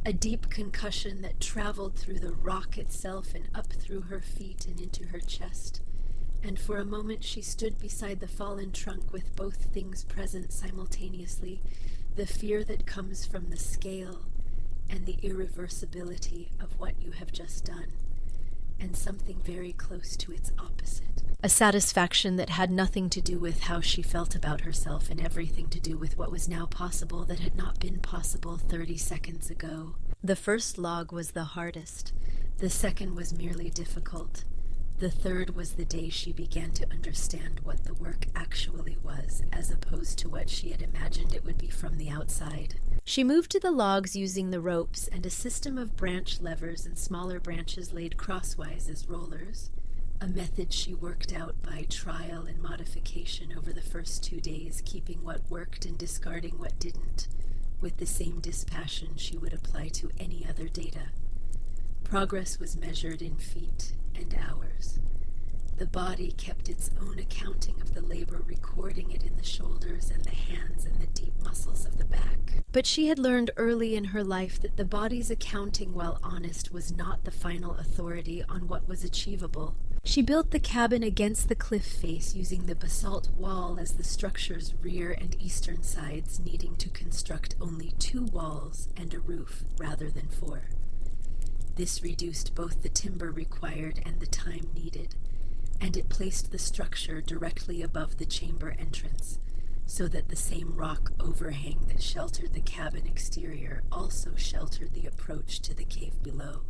a deep concussion that traveled through the rock itself and up through her feet and into her chest. And for a moment she stood beside the fallen trunk with both things present simultaneously, the fear that comes from the scale and the irreversibility of what you have just done, and something very close to its opposite. A satisfaction that had nothing to do with how she felt about herself and everything to do with what was now possible that had not been possible 30 seconds ago. The first log was the hardest. The second was merely difficult. The third was the day she began to understand what the work actually was, as opposed to what she had imagined it would be from the outside. She moved to the logs using the ropes and a system of branch levers and smaller branches laid crosswise as rollers, a method she worked out by trial and modification over the first 2 days, keeping what worked and discarding what didn't, with the same dispassion she would apply to any other data. Progress was measured in feet and hours. The body kept its own accounting of the labor, recording it in the shoulders and the hands and the deep muscles of the back. But she had learned early in her life that the body's accounting, while honest, was not the final authority on what was achievable. She built the cabin against the cliff face, using the basalt wall as the structure's rear and eastern sides, needing to construct only 2 walls and a roof rather than 4. This reduced both the timber required and the time needed, and it placed the structure directly above the chamber entrance, so that the same rock overhang that sheltered the cabin exterior also sheltered the approach to the cave below.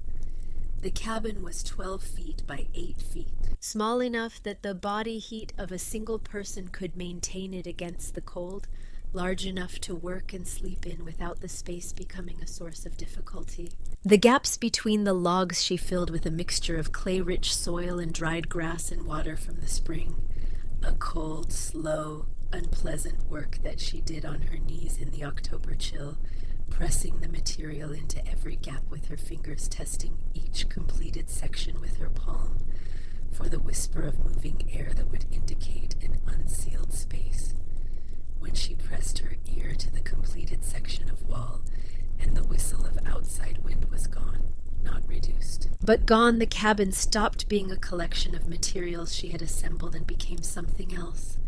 The cabin was 12 feet by 8 feet, small enough that the body heat of a single person could maintain it against the cold, large enough to work and sleep in without the space becoming a source of difficulty. The gaps between the logs she filled with a mixture of clay-rich soil and dried grass and water from the spring, a cold, slow, unpleasant work that she did on her knees in the October chill, pressing the material into every gap with her fingers, testing each completed section with her palm for the whisper of moving air that would indicate an unsealed space. When she pressed her ear to the completed section of wall, and the whistle of outside wind was gone, not reduced. But gone, the cabin stopped being a collection of materials she had assembled and became something else.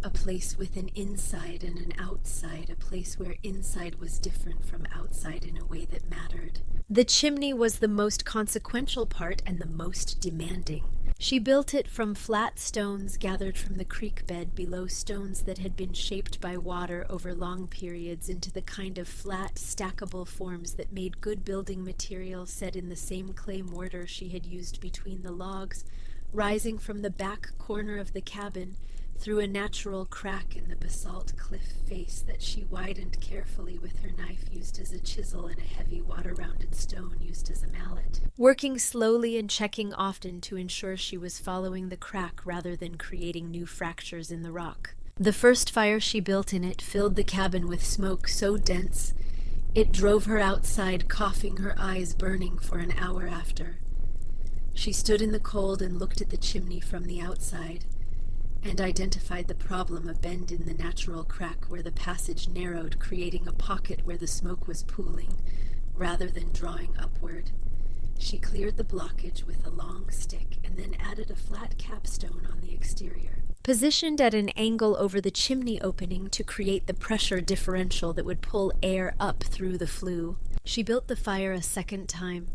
A place with an inside and an outside, a place where inside was different from outside in a way that mattered. The chimney was the most consequential part and the most demanding. She built it from flat stones gathered from the creek bed below, stones that had been shaped by water over long periods into the kind of flat, stackable forms that made good building material, set in the same clay mortar she had used between the logs, rising from the back corner of the cabin through a natural crack in the basalt cliff face that she widened carefully with her knife used as a chisel and a heavy water-rounded stone used as a mallet, working slowly and checking often to ensure she was following the crack rather than creating new fractures in the rock. The first fire she built in it filled the cabin with smoke so dense it drove her outside, coughing, her eyes burning for an hour after. She stood in the cold and looked at the chimney from the outside, and identified the problem, a bend in the natural crack where the passage narrowed, creating a pocket where the smoke was pooling, rather than drawing upward. She cleared the blockage with a long stick and then added a flat capstone on the exterior, positioned at an angle over the chimney opening to create the pressure differential that would pull air up through the flue. She built the fire a second time.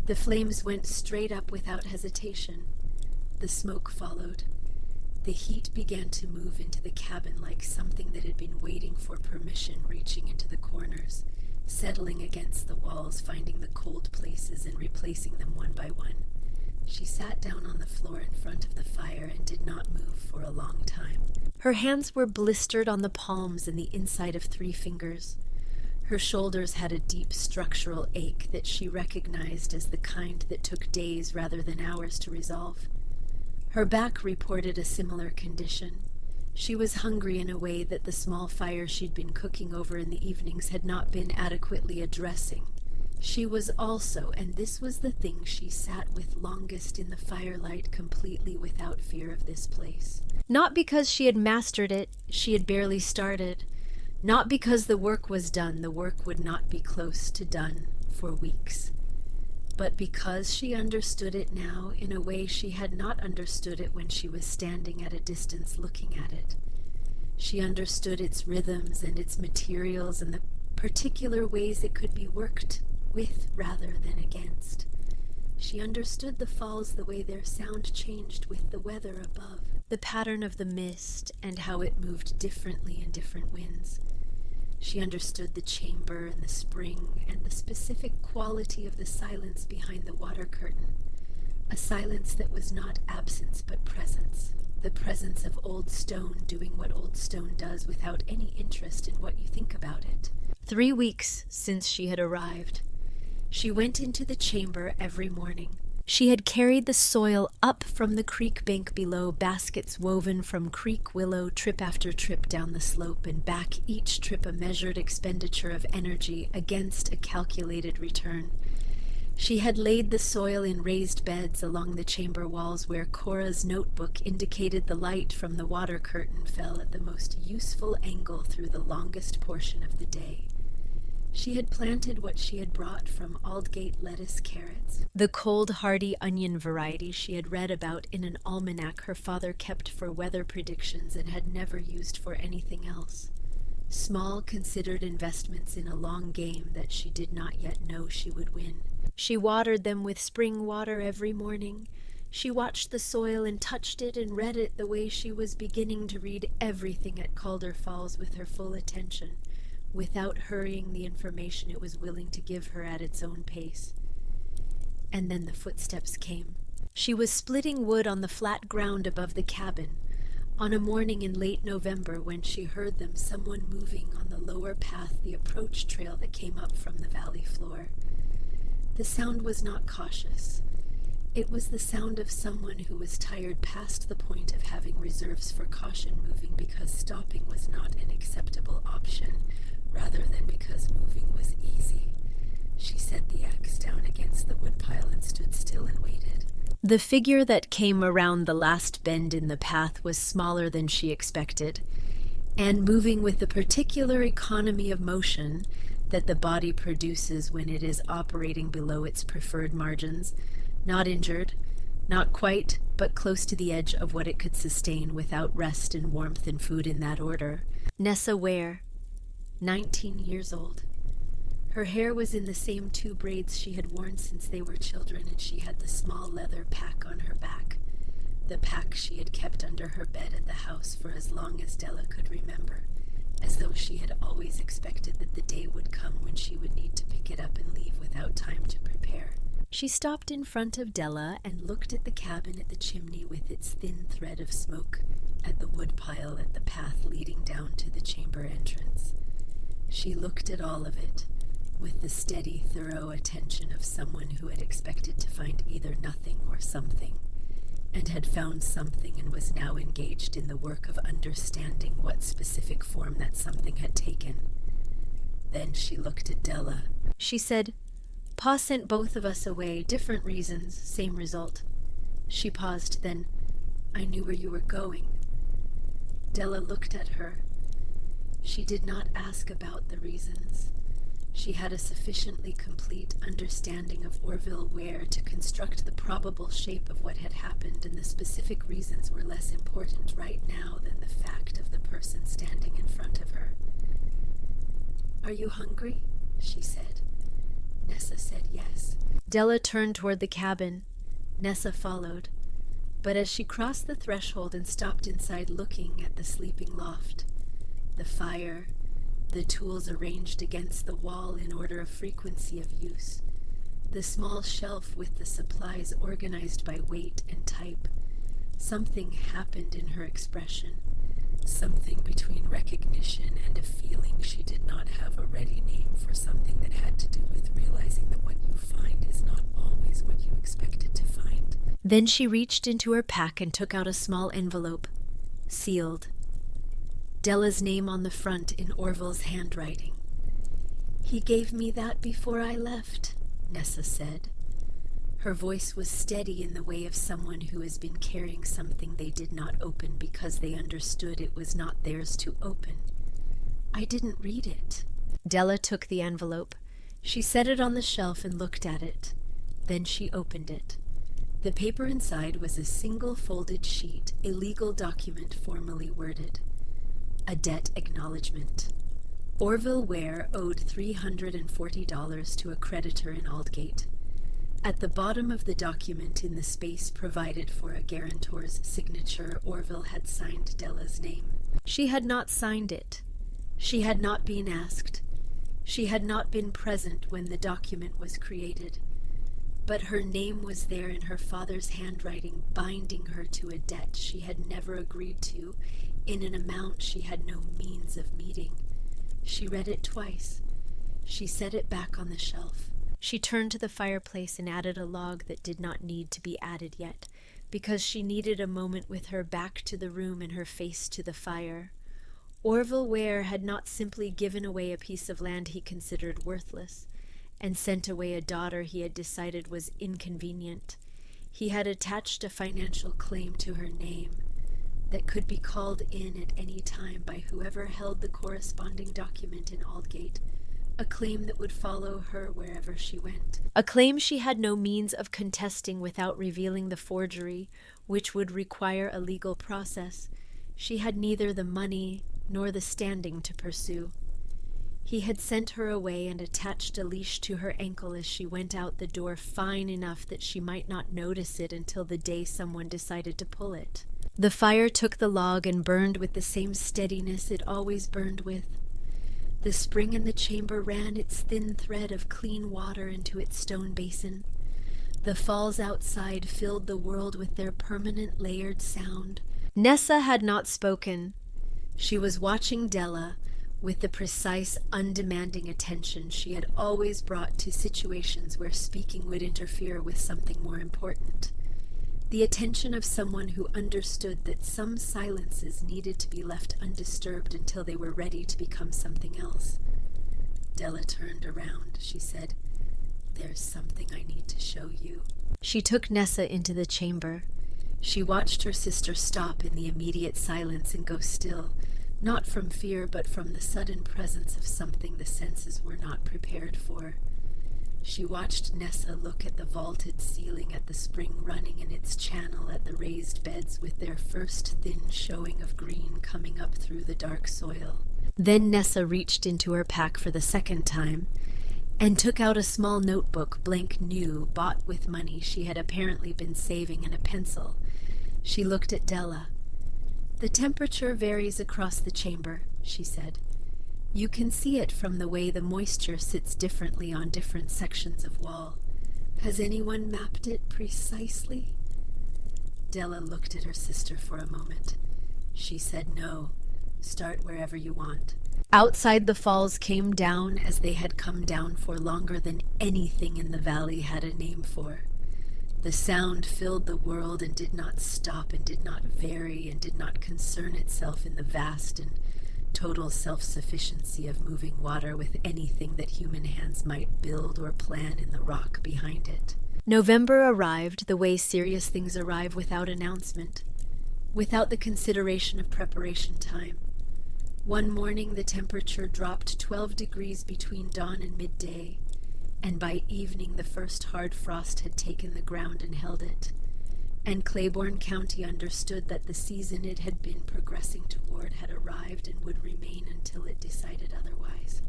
The flames went straight up without hesitation. The smoke followed. The heat began to move into the cabin like something that had been waiting for permission, reaching into the corners, settling against the walls, finding the cold places and replacing them one by one. She sat down on the floor in front of the fire and did not move for a long time. Her hands were blistered on the palms and the inside of 3 fingers. Her shoulders had a deep structural ache that she recognized as the kind that took days rather than hours to resolve. Her back reported a similar condition. She was hungry in a way that the small fire she'd been cooking over in the evenings had not been adequately addressing. She was also, and this was the thing she sat with longest in the firelight, completely without fear of this place. Not because she had mastered it, she had barely started. Not because the work was done, the work would not be close to done for weeks. But because she understood it now in a way she had not understood it when she was standing at a distance looking at it. She understood its rhythms and its materials and the particular ways it could be worked with rather than against. She understood the falls the way their sound changed with the weather above, the pattern of the mist and how it moved differently in different winds. She understood the chamber and the spring and the specific quality of the silence behind the water curtain, a silence that was not absence but presence, the presence of old stone doing what old stone does without any interest in what you think about it. 3 weeks since she had arrived. She went into the chamber every morning. She had carried the soil up from the creek bank below, baskets woven from creek willow, trip after trip down the slope and back, each trip a measured expenditure of energy against a calculated return. She had laid the soil in raised beds along the chamber walls where Cora's notebook indicated the light from the water curtain fell at the most useful angle through the longest portion of the day. She had planted what she had brought from Aldgate lettuce carrots, the cold, hardy onion variety she had read about in an almanac her father kept for weather predictions and had never used for anything else. Small, considered investments in a long game that she did not yet know she would win. She watered them with spring water every morning. She watched the soil and touched it and read it the way she was beginning to read everything at Calder Falls with her full attention, without hurrying the information it was willing to give her at its own pace. And then the footsteps came. She was splitting wood on the flat ground above the cabin, on a morning in late November when she heard them, someone moving on the lower path, the approach trail that came up from the valley floor. The sound was not cautious. It was the sound of someone who was tired past the point of having reserves for caution, moving because stopping was not an acceptable option, rather than because moving was easy. She set the axe down against the woodpile and stood still and waited. The figure that came around the last bend in the path was smaller than she expected, and moving with the particular economy of motion that the body produces when it is operating below its preferred margins, not injured, not quite, but close to the edge of what it could sustain without rest and warmth and food in that order. Nessa Ware, 19 years old. Her hair was in the same 2 braids she had worn since they were children, and she had the small leather pack on her back, the pack she had kept under her bed at the house for as long as Della could remember, as though she had always expected that the day would come when she would need to pick it up and leave without time to prepare. She stopped in front of Della and looked at the cabin at the chimney with its thin thread of smoke, at the woodpile at the path leading down to the chamber entrance. She looked at all of it, with the steady, thorough attention of someone who had expected to find either nothing or something, and had found something and was now engaged in the work of understanding what specific form that something had taken. Then she looked at Della. She said, "Pa sent both of us away, different reasons, same result." She paused, then, "I knew where you were going." Della looked at her. She did not ask about the reasons. She had a sufficiently complete understanding of Orville Ware to construct the probable shape of what had happened, and the specific reasons were less important right now than the fact of the person standing in front of her. "Are you hungry?" she said. Nessa said yes. Della turned toward the cabin. Nessa followed. But as she crossed the threshold and stopped inside looking at the sleeping loft, the fire, the tools arranged against the wall in order of frequency of use, the small shelf with the supplies organized by weight and type, something happened in her expression, something between recognition and a feeling she did not have a ready name for, something that had to do with realizing that what you find is not always what you expected to find. Then she reached into her pack and took out a small envelope, sealed. Della's name on the front in Orville's handwriting. "He gave me that before I left," Nessa said. Her voice was steady in the way of someone who has been carrying something they did not open because they understood it was not theirs to open. "I didn't read it." Della took the envelope. She set it on the shelf and looked at it. Then she opened it. The paper inside was a single folded sheet, a legal document formally worded. A debt acknowledgement. Orville Ware owed $340 to a creditor in Aldgate. At the bottom of the document, in the space provided for a guarantor's signature, Orville had signed Della's name. She had not signed it. She had not been asked. She had not been present when the document was created. But her name was there in her father's handwriting, binding her to a debt she had never agreed to, in an amount she had no means of meeting. She read it twice. She set it back on the shelf. She turned to the fireplace and added a log that did not need to be added yet, because she needed a moment with her back to the room and her face to the fire. Orville Ware had not simply given away a piece of land he considered worthless, and sent away a daughter he had decided was inconvenient. He had attached a financial claim to her name that could be called in at any time by whoever held the corresponding document in Aldgate, a claim that would follow her wherever she went. A claim she had no means of contesting without revealing the forgery, which would require a legal process. She had neither the money nor the standing to pursue. He had sent her away and attached a leash to her ankle as she went out the door, fine enough that she might not notice it until the day someone decided to pull it. The fire took the log and burned with the same steadiness it always burned with. The spring in the chamber ran its thin thread of clean water into its stone basin. The falls outside filled the world with their permanent layered sound. Nessa had not spoken. She was watching Della with the precise, undemanding attention she had always brought to situations where speaking would interfere with something more important. The attention of someone who understood that some silences needed to be left undisturbed until they were ready to become something else. Della turned around. She said, "There's something I need to show you." She took Nessa into the chamber. She watched her sister stop in the immediate silence and go still, not from fear but from the sudden presence of something the senses were not prepared for. She watched Nessa look at the vaulted ceiling, at the spring running in its channel, at the raised beds with their first thin showing of green coming up through the dark soil. Then Nessa reached into her pack for the second time and took out a small notebook, blank new, bought with money she had apparently been saving, and a pencil. She looked at Della. "The temperature varies across the chamber," she said. "You can see it from the way the moisture sits differently on different sections of wall. Has anyone mapped it precisely? Della looked at her sister for a moment. She said no. Start wherever you want. Outside, the falls came down as they had come down for longer than anything in the valley had a name for. The sound filled the world and did not stop and did not vary and did not concern itself in the vast and total self-sufficiency of moving water with anything that human hands might build or plan in the rock behind it. November arrived the way serious things arrive without announcement, without the consideration of preparation time. One morning the temperature dropped 12 degrees between dawn and midday, and by evening the first hard frost had taken the ground and held it, and Claiborne County understood that the season it had been progressing toward had arrived and would remain until it decided otherwise.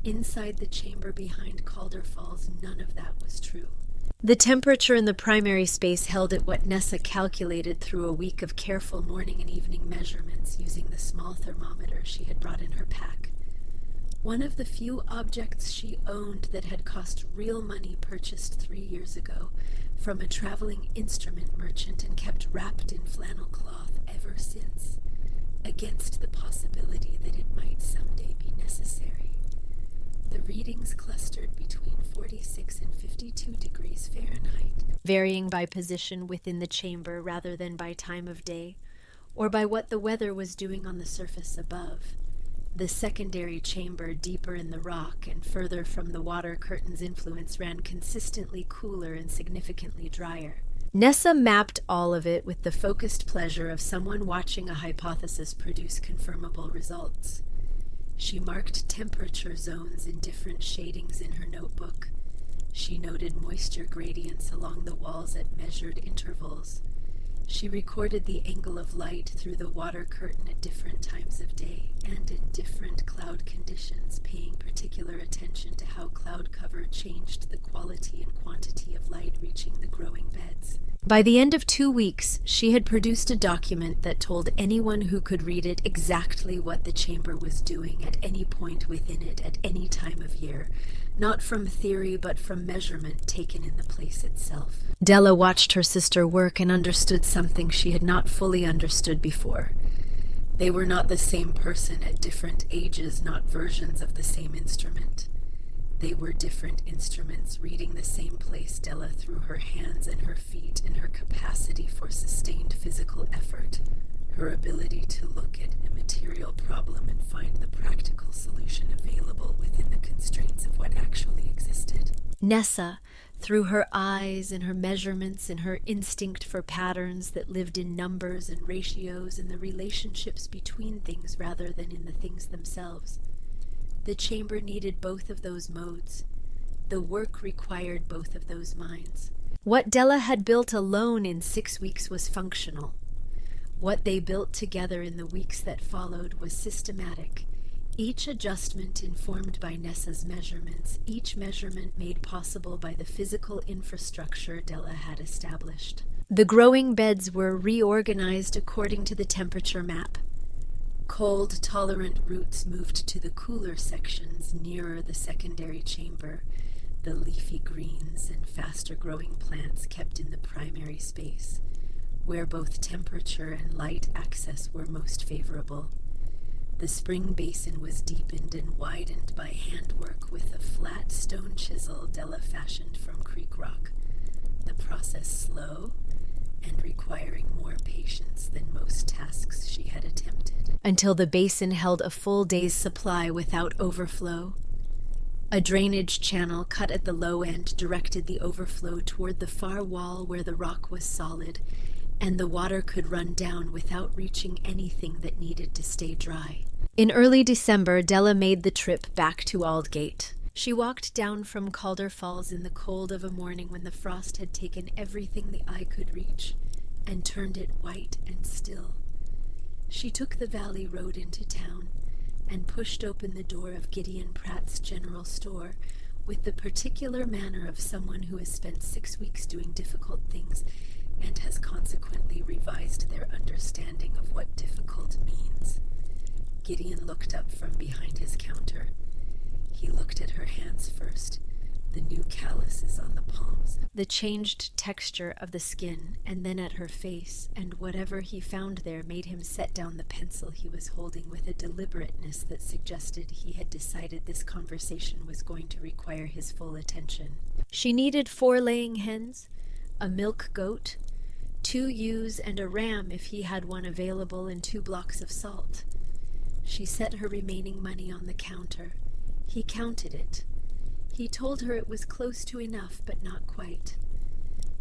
Inside the chamber behind Calder Falls, none of that was true. The temperature in the primary space held at what Nessa calculated through a week of careful morning and evening measurements using the small thermometer she had brought in her pack. One of the few objects she owned that had cost real money, purchased 3 years ago from a traveling instrument merchant and kept wrapped in flannel cloth ever since, against the possibility that it might someday be necessary. The readings clustered between 46 and 52 degrees Fahrenheit, varying by position within the chamber rather than by time of day, or by what the weather was doing on the surface above. The secondary chamber, deeper in the rock and further from the water curtain's influence, ran consistently cooler and significantly drier. Nessa mapped all of it with the focused pleasure of someone watching a hypothesis produce confirmable results. She marked temperature zones in different shadings in her notebook. She noted moisture gradients along the walls at measured intervals. She recorded the angle of light through the water curtain at different times of day and in different cloud conditions, paying particular attention to how cloud cover changed the quality and quantity of light reaching the growing beds. By the end of 2 weeks, she had produced a document that told anyone who could read it exactly what the chamber was doing at any point within it at any time of year, not from theory but from measurement taken in the place itself. Della watched her sister work and understood something she had not fully understood before. They were not the same person at different ages, not versions of the same instrument. They were different instruments reading the same place Della through her hands and her feet in her capacity for sustained physical effort, her ability to look at a material problem and find the practical solution available within the constraints of what actually existed. Nessa, through her eyes and her measurements and her instinct for patterns that lived in numbers and ratios and the relationships between things rather than in the things themselves. The chamber needed both of those modes. The work required both of those minds. What Della had built alone in 6 weeks was functional. What they built together in the weeks that followed was systematic, each adjustment informed by Nessa's measurements, each measurement made possible by the physical infrastructure Della had established. The growing beds were reorganized according to the temperature map. Cold-tolerant roots moved to the cooler sections nearer the secondary chamber. The leafy greens and faster-growing plants kept in the primary space, where both temperature and light access were most favorable. The spring basin was deepened and widened by handwork with a flat stone chisel Della fashioned from creek rock, the process slow and requiring more patience than most tasks she had attempted, until the basin held a full day's supply without overflow. A drainage channel cut at the low end directed the overflow toward the far wall where the rock was solid, and the water could run down without reaching anything that needed to stay dry. In early December, Della made the trip back to Aldgate. She walked down from Calder Falls in the cold of a morning when the frost had taken everything the eye could reach and turned it white and still. She took the valley road into town and pushed open the door of Gideon Pratt's general store with the particular manner of someone who has spent 6 weeks doing difficult things and has consequently revised their understanding of what difficult means. Gideon looked up from behind his counter. He looked at her hands first, the new calluses on the palm the changed texture of the skin, and then at her face, and whatever he found there made him set down the pencil he was holding with a deliberateness that suggested he had decided this conversation was going to require his full attention. She needed 4 laying hens, a milk goat, 2 ewes, and a ram if he had one available, and 2 blocks of salt. She set her remaining money on the counter. He counted it. He told her it was close to enough, but not quite.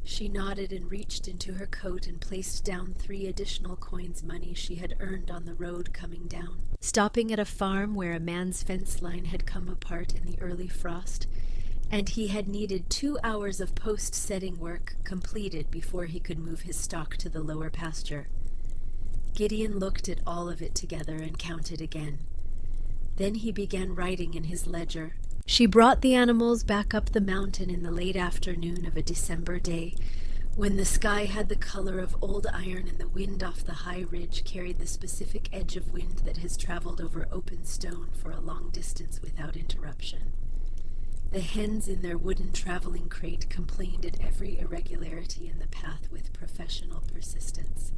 She nodded and reached into her coat and placed down 3 additional coins money she had earned on the road coming down. Stopping at a farm where a man's fence line had come apart in the early frost, and he had needed 2 hours of post-setting work completed before he could move his stock to the lower pasture. Gideon looked at all of it together and counted again. Then he began writing in his ledger. She brought the animals back up the mountain in the late afternoon of a December day, when the sky had the color of old iron and the wind off the high ridge carried the specific edge of wind that has traveled over open stone for a long distance without interruption. The hens in their wooden traveling crate complained at every irregularity in the path with professional persistence.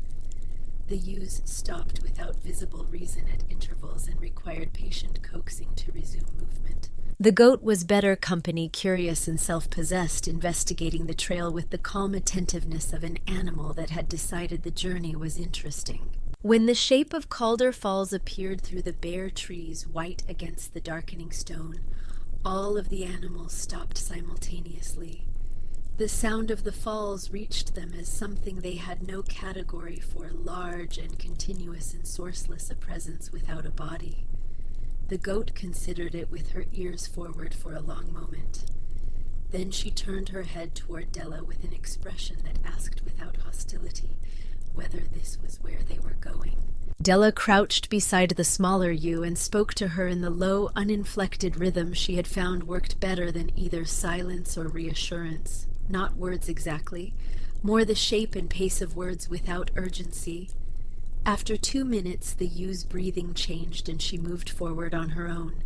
The ewes stopped without visible reason at intervals and required patient coaxing to resume movement. The goat was better company, curious and self-possessed, investigating the trail with the calm attentiveness of an animal that had decided the journey was interesting. When the shape of Calder Falls appeared through the bare trees, white against the darkening stone, all of the animals stopped simultaneously. The sound of the falls reached them as something they had no category for, large and continuous and sourceless, a presence without a body. The goat considered it with her ears forward for a long moment. Then she turned her head toward Della with an expression that asked without hostility whether this was where they were going. Della crouched beside the smaller ewe and spoke to her in the low, uninflected rhythm she had found worked better than either silence or reassurance. Not words exactly, more the shape and pace of words without urgency. After 2 minutes, the ew's breathing changed and she moved forward on her own.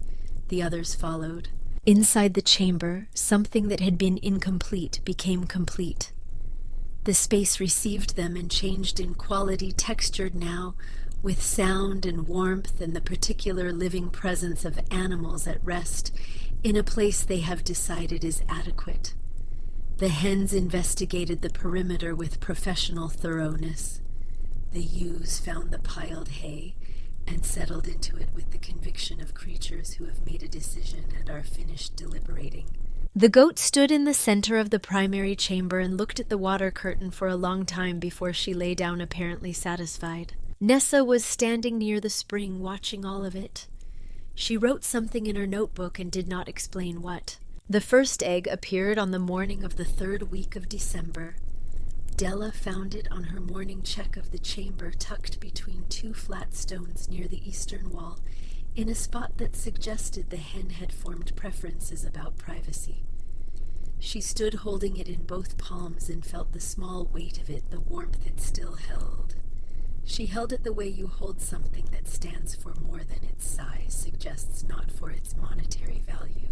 The others followed. Inside the chamber, something that had been incomplete became complete. The space received them and changed in quality, textured now, with sound and warmth and the particular living presence of animals at rest in a place they have decided is adequate. The hens investigated the perimeter with professional thoroughness. The ewes found the piled hay and settled into it with the conviction of creatures who have made a decision and are finished deliberating. The goat stood in the center of the primary chamber and looked at the water curtain for a long time before she lay down, apparently satisfied. Nessa was standing near the spring, watching all of it. She wrote something in her notebook and did not explain what. The first egg appeared on the morning of the 3rd week of December. Della found it on her morning check of the chamber, tucked between 2 flat stones near the eastern wall, in a spot that suggested the hen had formed preferences about privacy. She stood holding it in both palms and felt the small weight of it, the warmth it still held. She held it the way you hold something that stands for more than its size, suggests not for its monetary value,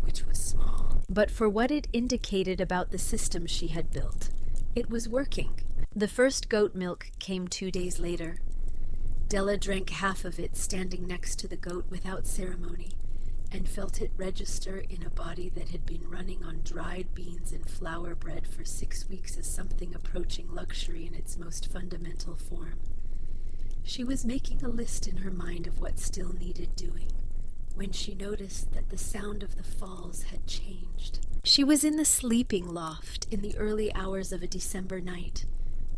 which was small, but for what it indicated about the system she had built. It was working. The first goat milk came 2 days later. Della drank half of it, standing next to the goat without ceremony, and felt it register in a body that had been running on dried beans and flour bread for 6 weeks as something approaching luxury in its most fundamental form. She was making a list in her mind of what still needed doing, when she noticed that the sound of the falls had changed. She was in the sleeping loft in the early hours of a December night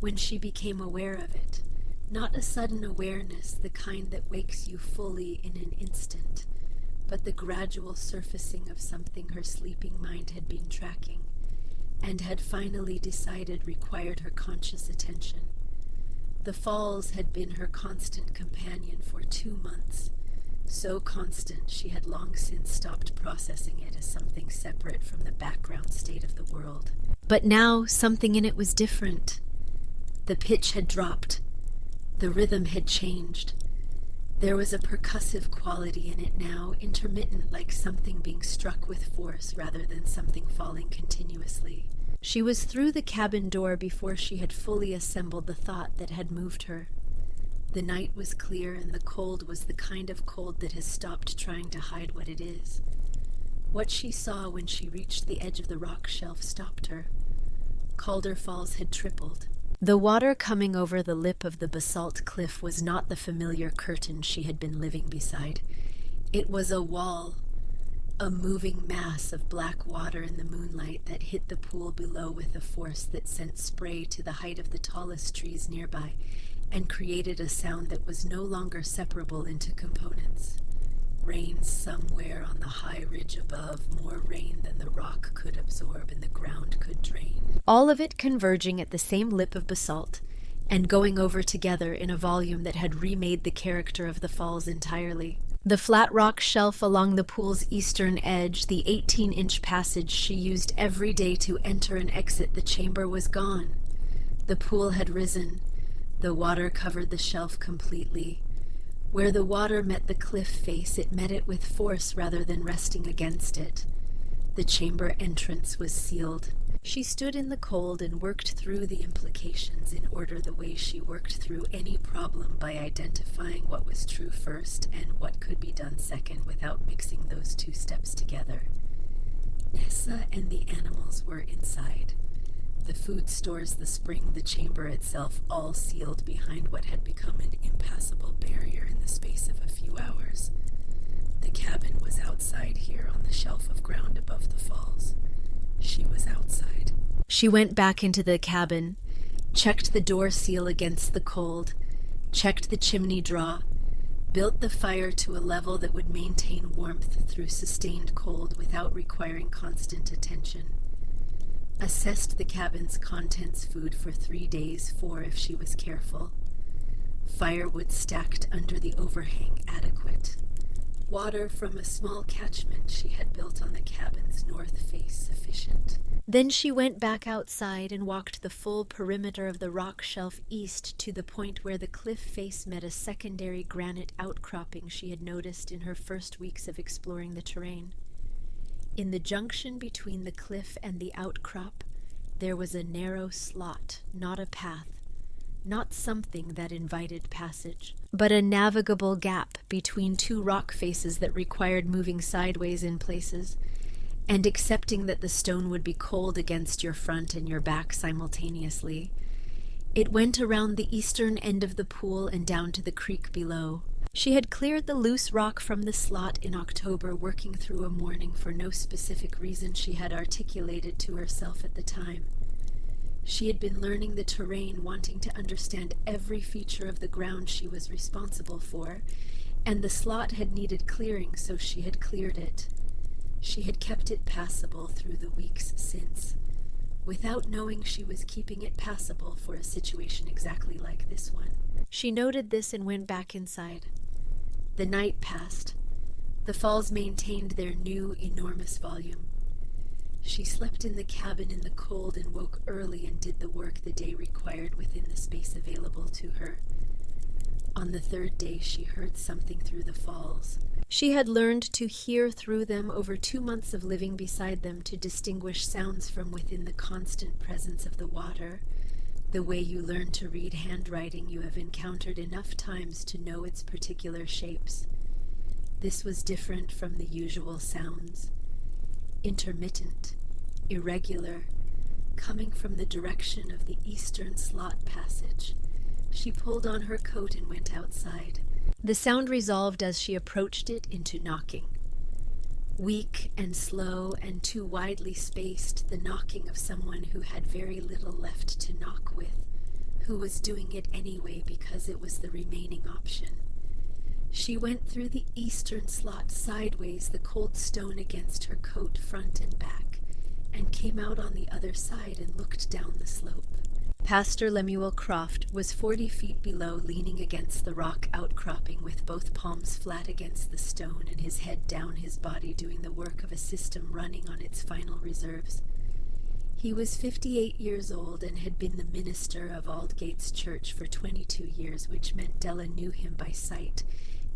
when she became aware of it. Not a sudden awareness, the kind that wakes you fully in an instant, but the gradual surfacing of something her sleeping mind had been tracking and had finally decided required her conscious attention. The falls had been her constant companion for 2 months. So constant, she had long since stopped processing it as something separate from the background state of the world. But now, something in it was different. The pitch had dropped. The rhythm had changed. There was a percussive quality in it now, intermittent, like something being struck with force rather than something falling continuously. She was through the cabin door before she had fully assembled the thought that had moved her. The night was clear, and the cold was the kind of cold that has stopped trying to hide what it is. What she saw when she reached the edge of the rock shelf stopped her. Calder Falls had tripled. The water coming over the lip of the basalt cliff was not the familiar curtain she had been living beside. It was a wall, a moving mass of black water in the moonlight that hit the pool below with a force that sent spray to the height of the tallest trees nearby and created a sound that was no longer separable into components. Rain somewhere on the high ridge above, more rain than the rock could absorb and the ground could drain. All of it converging at the same lip of basalt and going over together in a volume that had remade the character of the falls entirely. The flat rock shelf along the pool's eastern edge, the 18-inch passage she used every day to enter and exit the chamber, was gone. The pool had risen. The water covered the shelf completely. Where the water met the cliff face, it met it with force rather than resting against it. The chamber entrance was sealed. She stood in the cold and worked through the implications in order the way she worked through any problem by identifying what was true first and what could be done second without mixing those two steps together. Nessa and the animals were inside. The food stores, the spring, the chamber itself, all sealed behind what had become an impassable barrier in the space of a few hours. The cabin was outside here on the shelf of ground above the falls. She was outside. She went back into the cabin, checked the door seal against the cold, checked the chimney draw, built the fire to a level that would maintain warmth through sustained cold without requiring constant attention. Assessed the cabin's contents, food for 3 days, 4 if she was careful. Firewood stacked under the overhang adequate. Water from a small catchment she had built on the cabin's north face sufficient. Then she went back outside and walked the full perimeter of the rock shelf east to the point where the cliff face met a secondary granite outcropping she had noticed in her first weeks of exploring the terrain. In the junction between the cliff and the outcrop, there was a narrow slot, not a path, not something that invited passage, but a navigable gap between two rock faces that required moving sideways in places, and accepting that the stone would be cold against your front and your back simultaneously. It went around the eastern end of the pool and down to the creek below. She had cleared the loose rock from the slot in October, working through a morning for no specific reason she had articulated to herself at the time. She had been learning the terrain, wanting to understand every feature of the ground she was responsible for, and the slot had needed clearing, so she had cleared it. She had kept it passable through the weeks since, without knowing she was keeping it passable for a situation exactly like this one. She noted this and went back inside. The night passed. The falls maintained their new, enormous volume. She slept in the cabin in the cold and woke early and did the work the day required within the space available to her. On the third day, she heard something through the falls. She had learned to hear through them over 2 months of living beside them, to distinguish sounds from within the constant presence of the water. The way you learn to read handwriting you have encountered enough times to know its particular shapes. This was different from the usual sounds. Intermittent, irregular, coming from the direction of the eastern slot passage. She pulled on her coat and went outside. The sound resolved as she approached it into knocking. Weak and slow and too widely spaced, the knocking of someone who had very little left to knock with, who was doing it anyway because it was the remaining option. She went through the eastern slot sideways, the cold stone against her coat front and back, and came out on the other side and looked down the slope. Pastor Lemuel Croft was 40 feet below, leaning against the rock outcropping with both palms flat against the stone and his head down, his body doing the work of a system running on its final reserves. He was 58 years old and had been the minister of Aldgate's church for 22 years, which meant Della knew him by sight,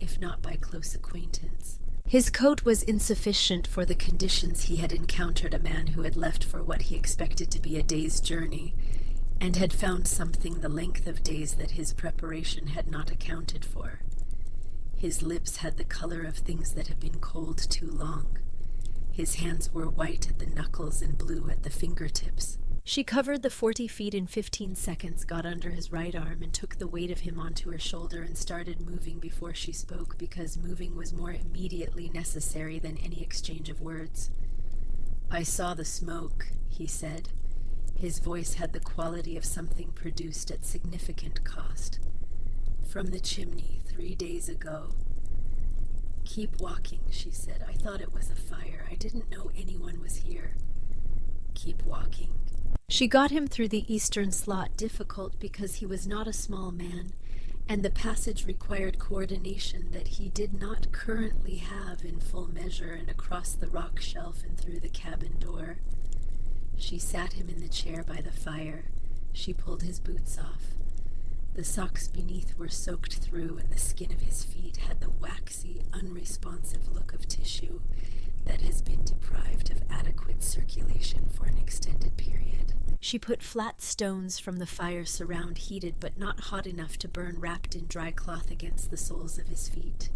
if not by close acquaintance. His coat was insufficient for the conditions he had encountered, a man who had left for what he expected to be a day's journey, and had found something the length of days that his preparation had not accounted for. His lips had the color of things that have been cold too long. His hands were white at the knuckles and blue at the fingertips. She covered the 40 feet in 15 seconds, got under his right arm, and took the weight of him onto her shoulder and started moving before she spoke, because moving was more immediately necessary than any exchange of words. "I saw the smoke," he said. His voice had the quality of something produced at significant cost. "From the chimney 3 days ago." "Keep walking," she said. "I thought it was a fire. I didn't know anyone was here." "Keep walking." She got him through the eastern slot, difficult because he was not a small man, and the passage required coordination that he did not currently have in full measure, and across the rock shelf and through the cabin door. She sat him in the chair by the fire. She pulled his boots off. The socks beneath were soaked through, and the skin of his feet had the waxy, unresponsive look of tissue that has been deprived of adequate circulation for an extended period. She put flat stones from the fire surround, heated but not hot enough to burn, wrapped in dry cloth against the soles of his feet.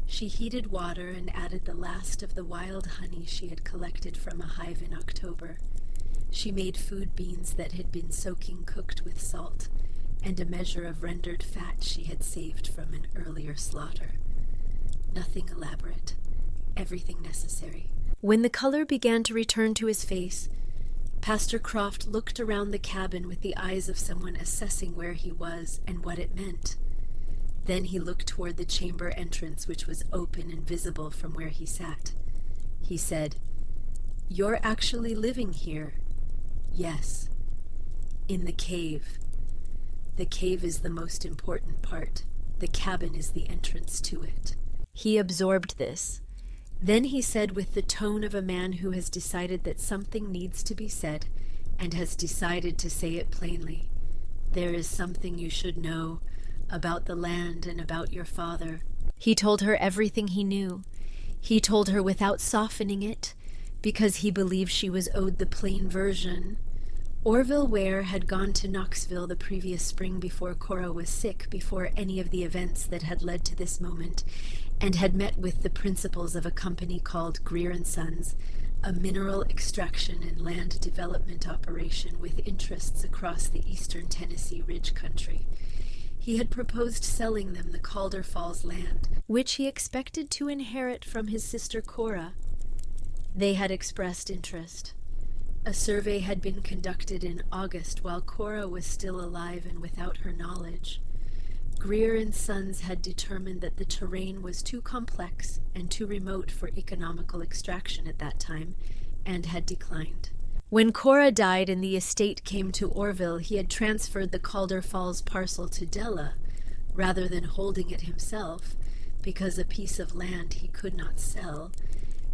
She heated water and added the last of the wild honey she had collected from a hive in October. She made food beans that had been soaking, cooked with salt, and a measure of rendered fat she had saved from an earlier slaughter. Nothing elaborate, everything necessary. When the color began to return to his face, Pastor Croft looked around the cabin with the eyes of someone assessing where he was and what it meant. Then he looked toward the chamber entrance, which was open and visible from where he sat. He said, "You're actually living here?" "Yes." "In the cave." "The cave is the most important part. The cabin is the entrance to it." He absorbed this. Then he said, with the tone of a man who has decided that something needs to be said and has decided to say it plainly, "There is something you should know about the land and about your father." He told her everything he knew. He told her without softening it, because he believed she was owed the plain version. Orville Ware had gone to Knoxville the previous spring before Cora was sick, before any of the events that had led to this moment, and had met with the principals of a company called Greer & Sons, a mineral extraction and land development operation with interests across the eastern Tennessee Ridge country. He had proposed selling them the Calder Falls land, which he expected to inherit from his sister Cora. They had expressed interest. A survey had been conducted in August while Cora was still alive and without her knowledge. Greer & Sons had determined that the terrain was too complex and too remote for economical extraction at that time, and had declined. When Cora died and the estate came to Orville, he had transferred the Calder Falls parcel to Della, rather than holding it himself, because a piece of land he could not sell,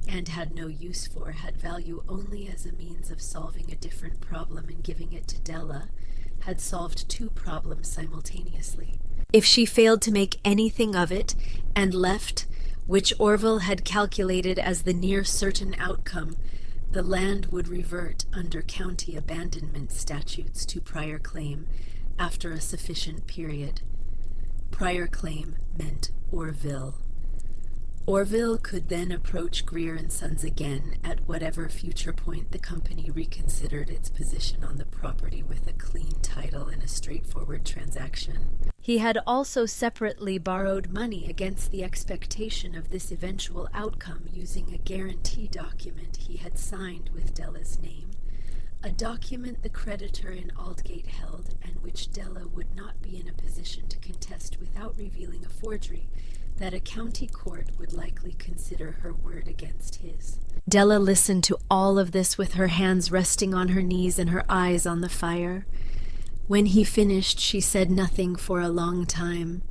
and had no use for, had value only as a means of solving a different problem, and giving it to Della had solved two problems simultaneously. If she failed to make anything of it and left, which Orville had calculated as the near certain outcome, the land would revert under county abandonment statutes to prior claim after a sufficient period. Prior claim meant Orville. Orville could then approach Greer & Sons again at whatever future point the company reconsidered its position on the property with a clean title and a straightforward transaction. He had also separately borrowed money against the expectation of this eventual outcome, using a guarantee document he had signed with Della's name, a document the creditor in Aldgate held and which Della would not be in a position to contest without revealing a forgery that a county court would likely consider her word against his. Della listened to all of this with her hands resting on her knees and her eyes on the fire. When he finished, she said nothing for a long time.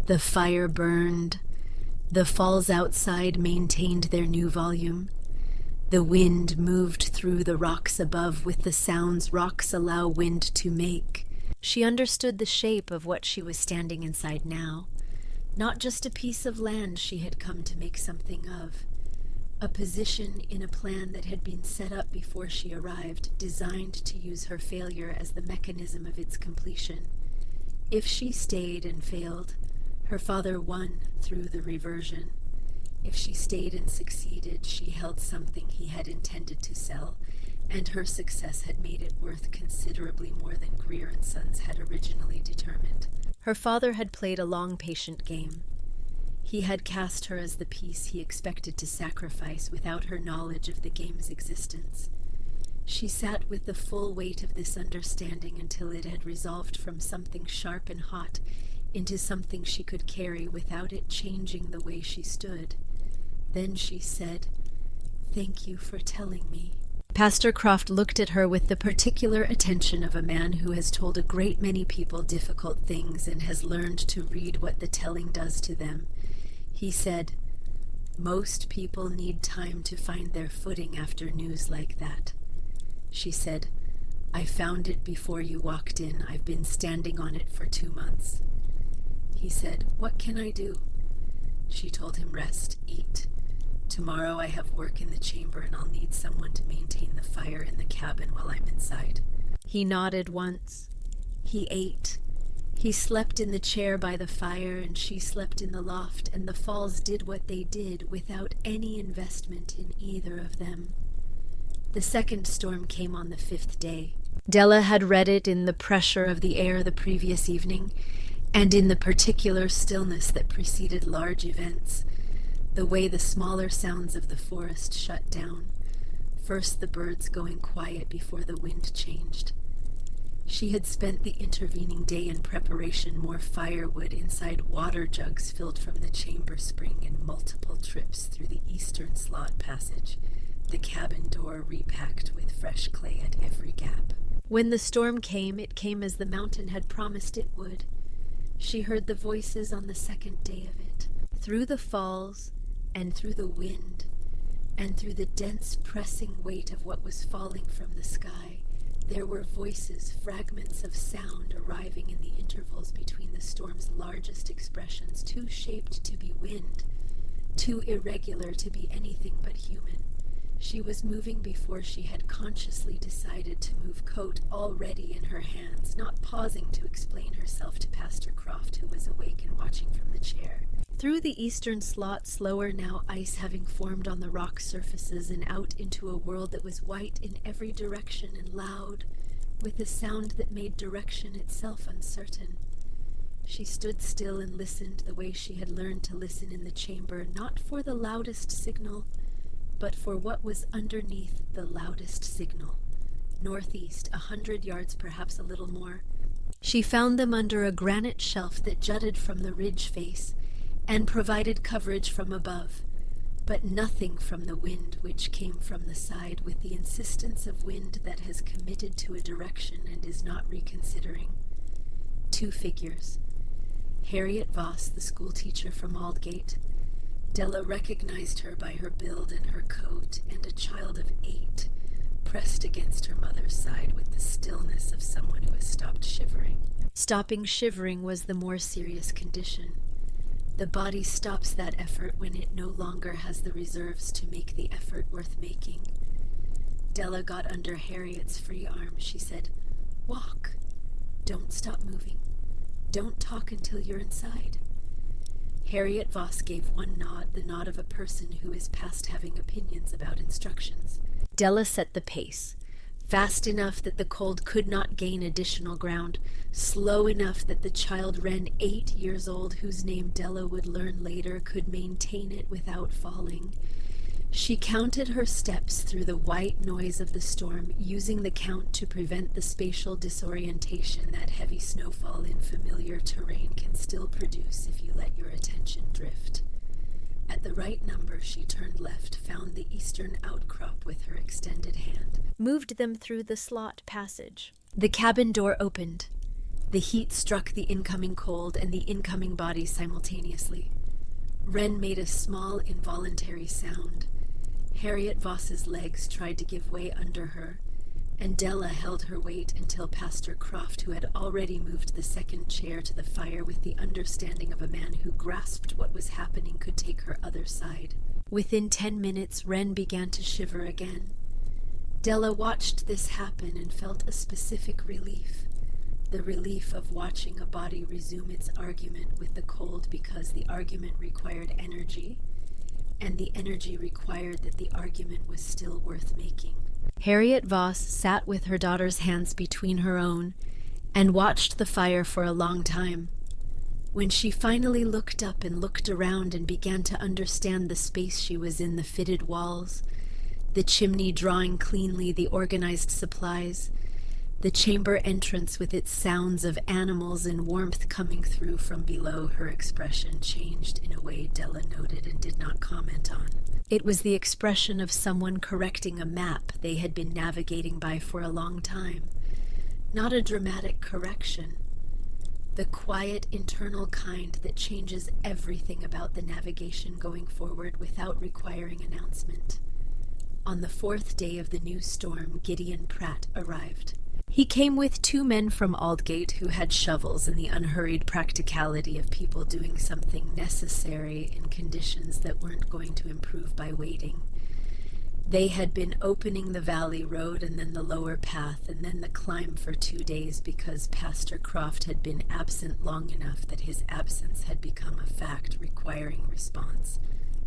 The fire burned. The falls outside maintained their new volume. The wind moved through the rocks above with the sounds rocks allow wind to make. She understood the shape of what she was standing inside now. Not just a piece of land she had come to make something of. A position in a plan that had been set up before she arrived, designed to use her failure as the mechanism of its completion. If she stayed and failed, her father won through the reversion. If she stayed and succeeded, she held something he had intended to sell, and her success had made it worth considerably more than Greer and Sons had originally determined. Her father had played a long, patient game. He had cast her as the piece he expected to sacrifice without her knowledge of the game's existence. She sat with the full weight of this understanding until it had resolved from something sharp and hot into something she could carry without it changing the way she stood. Then she said, "Thank you for telling me." Pastor Croft looked at her with the particular attention of a man who has told a great many people difficult things and has learned to read what the telling does to them. He said, "Most people need time to find their footing after news like that." She said, "I found it before you walked in. I've been standing on it for 2 months." He said, "What can I do?" She told him, "Rest, eat. Tomorrow I have work in the chamber and I'll need someone to maintain the fire in the cabin while I'm inside." He nodded once. He ate. He slept in the chair by the fire and she slept in the loft, and the Falls did what they did without any investment in either of them. The second storm came on the 5th day. Della had read it in the pressure of the air the previous evening, and in the particular stillness that preceded large events, the way the smaller sounds of the forest shut down, first the birds going quiet before the wind changed. She had spent the intervening day in preparation, more firewood inside water jugs filled from the chamber spring, and multiple trips through the eastern slot passage, the cabin door repacked with fresh clay at every gap. When the storm came, it came as the mountain had promised it would. She heard the voices on the second day of it. Through the falls, and through the wind, and through the dense pressing weight of what was falling from the sky, there were voices, fragments of sound arriving in the intervals between the storm's largest expressions, too shaped to be wind, too irregular to be anything but human. She was moving before she had consciously decided to move, coat already in her hands, not pausing to explain herself to Pastor Croft, who was awake and watching from the chair. Through the eastern slot, slower now, ice having formed on the rock surfaces, and out into a world that was white in every direction and loud, with a sound that made direction itself uncertain. She stood still and listened the way she had learned to listen in the chamber, not for the loudest signal, but for what was underneath the loudest signal. Northeast, 100 yards, perhaps a little more. She found them under a granite shelf that jutted from the ridge face and provided coverage from above, but nothing from the wind which came from the side, with the insistence of wind that has committed to a direction and is not reconsidering. 2 figures. Harriet Voss, the schoolteacher from Aldgate. Della recognized her by her build and her coat, and a child of 8, pressed against her mother's side with the stillness of someone who has stopped shivering. Stopping shivering was the more serious condition. The body stops that effort when it no longer has the reserves to make the effort worth making. Della got under Harriet's free arm. She said, "Walk. Don't stop moving. Don't talk until you're inside." Harriet Voss gave one nod, the nod of a person who is past having opinions about instructions. Della set the pace, fast enough that the cold could not gain additional ground, slow enough that the child Wren, 8 years old, whose name Della would learn later, could maintain it without falling. She counted her steps through the white noise of the storm, using the count to prevent the spatial disorientation that heavy snowfall in familiar terrain can still produce if you let your attention drift. At the right number, she turned left, found the eastern outcrop with her extended hand, moved them through the slot passage. The cabin door opened. The heat struck the incoming cold and the incoming body simultaneously. Wren made a small, involuntary sound. Harriet Voss's legs tried to give way under her, and Della held her weight until Pastor Croft, who had already moved the second chair to the fire with the understanding of a man who grasped what was happening, could take her other side. Within 10 minutes, Wren began to shiver again. Della watched this happen and felt a specific relief. The relief of watching a body resume its argument with the cold, because the argument required energy, and the energy required that the argument was still worth making. Harriet Voss sat with her daughter's hands between her own and watched the fire for a long time. When she finally looked up and looked around and began to understand the space she was in, the fitted walls, the chimney drawing cleanly the organized supplies, the chamber entrance with its sounds of animals and warmth coming through from below, her expression changed in a way Della noted and did not comment on. It was the expression of someone correcting a map they had been navigating by for a long time. Not a dramatic correction. The quiet, internal kind that changes everything about the navigation going forward without requiring announcement. On the 4th day of the new storm, Gideon Pratt arrived. He came with 2 men from Aldgate who had shovels and the unhurried practicality of people doing something necessary in conditions that weren't going to improve by waiting. They had been opening the valley road and then the lower path and then the climb for 2 days because Pastor Croft had been absent long enough that his absence had become a fact requiring response,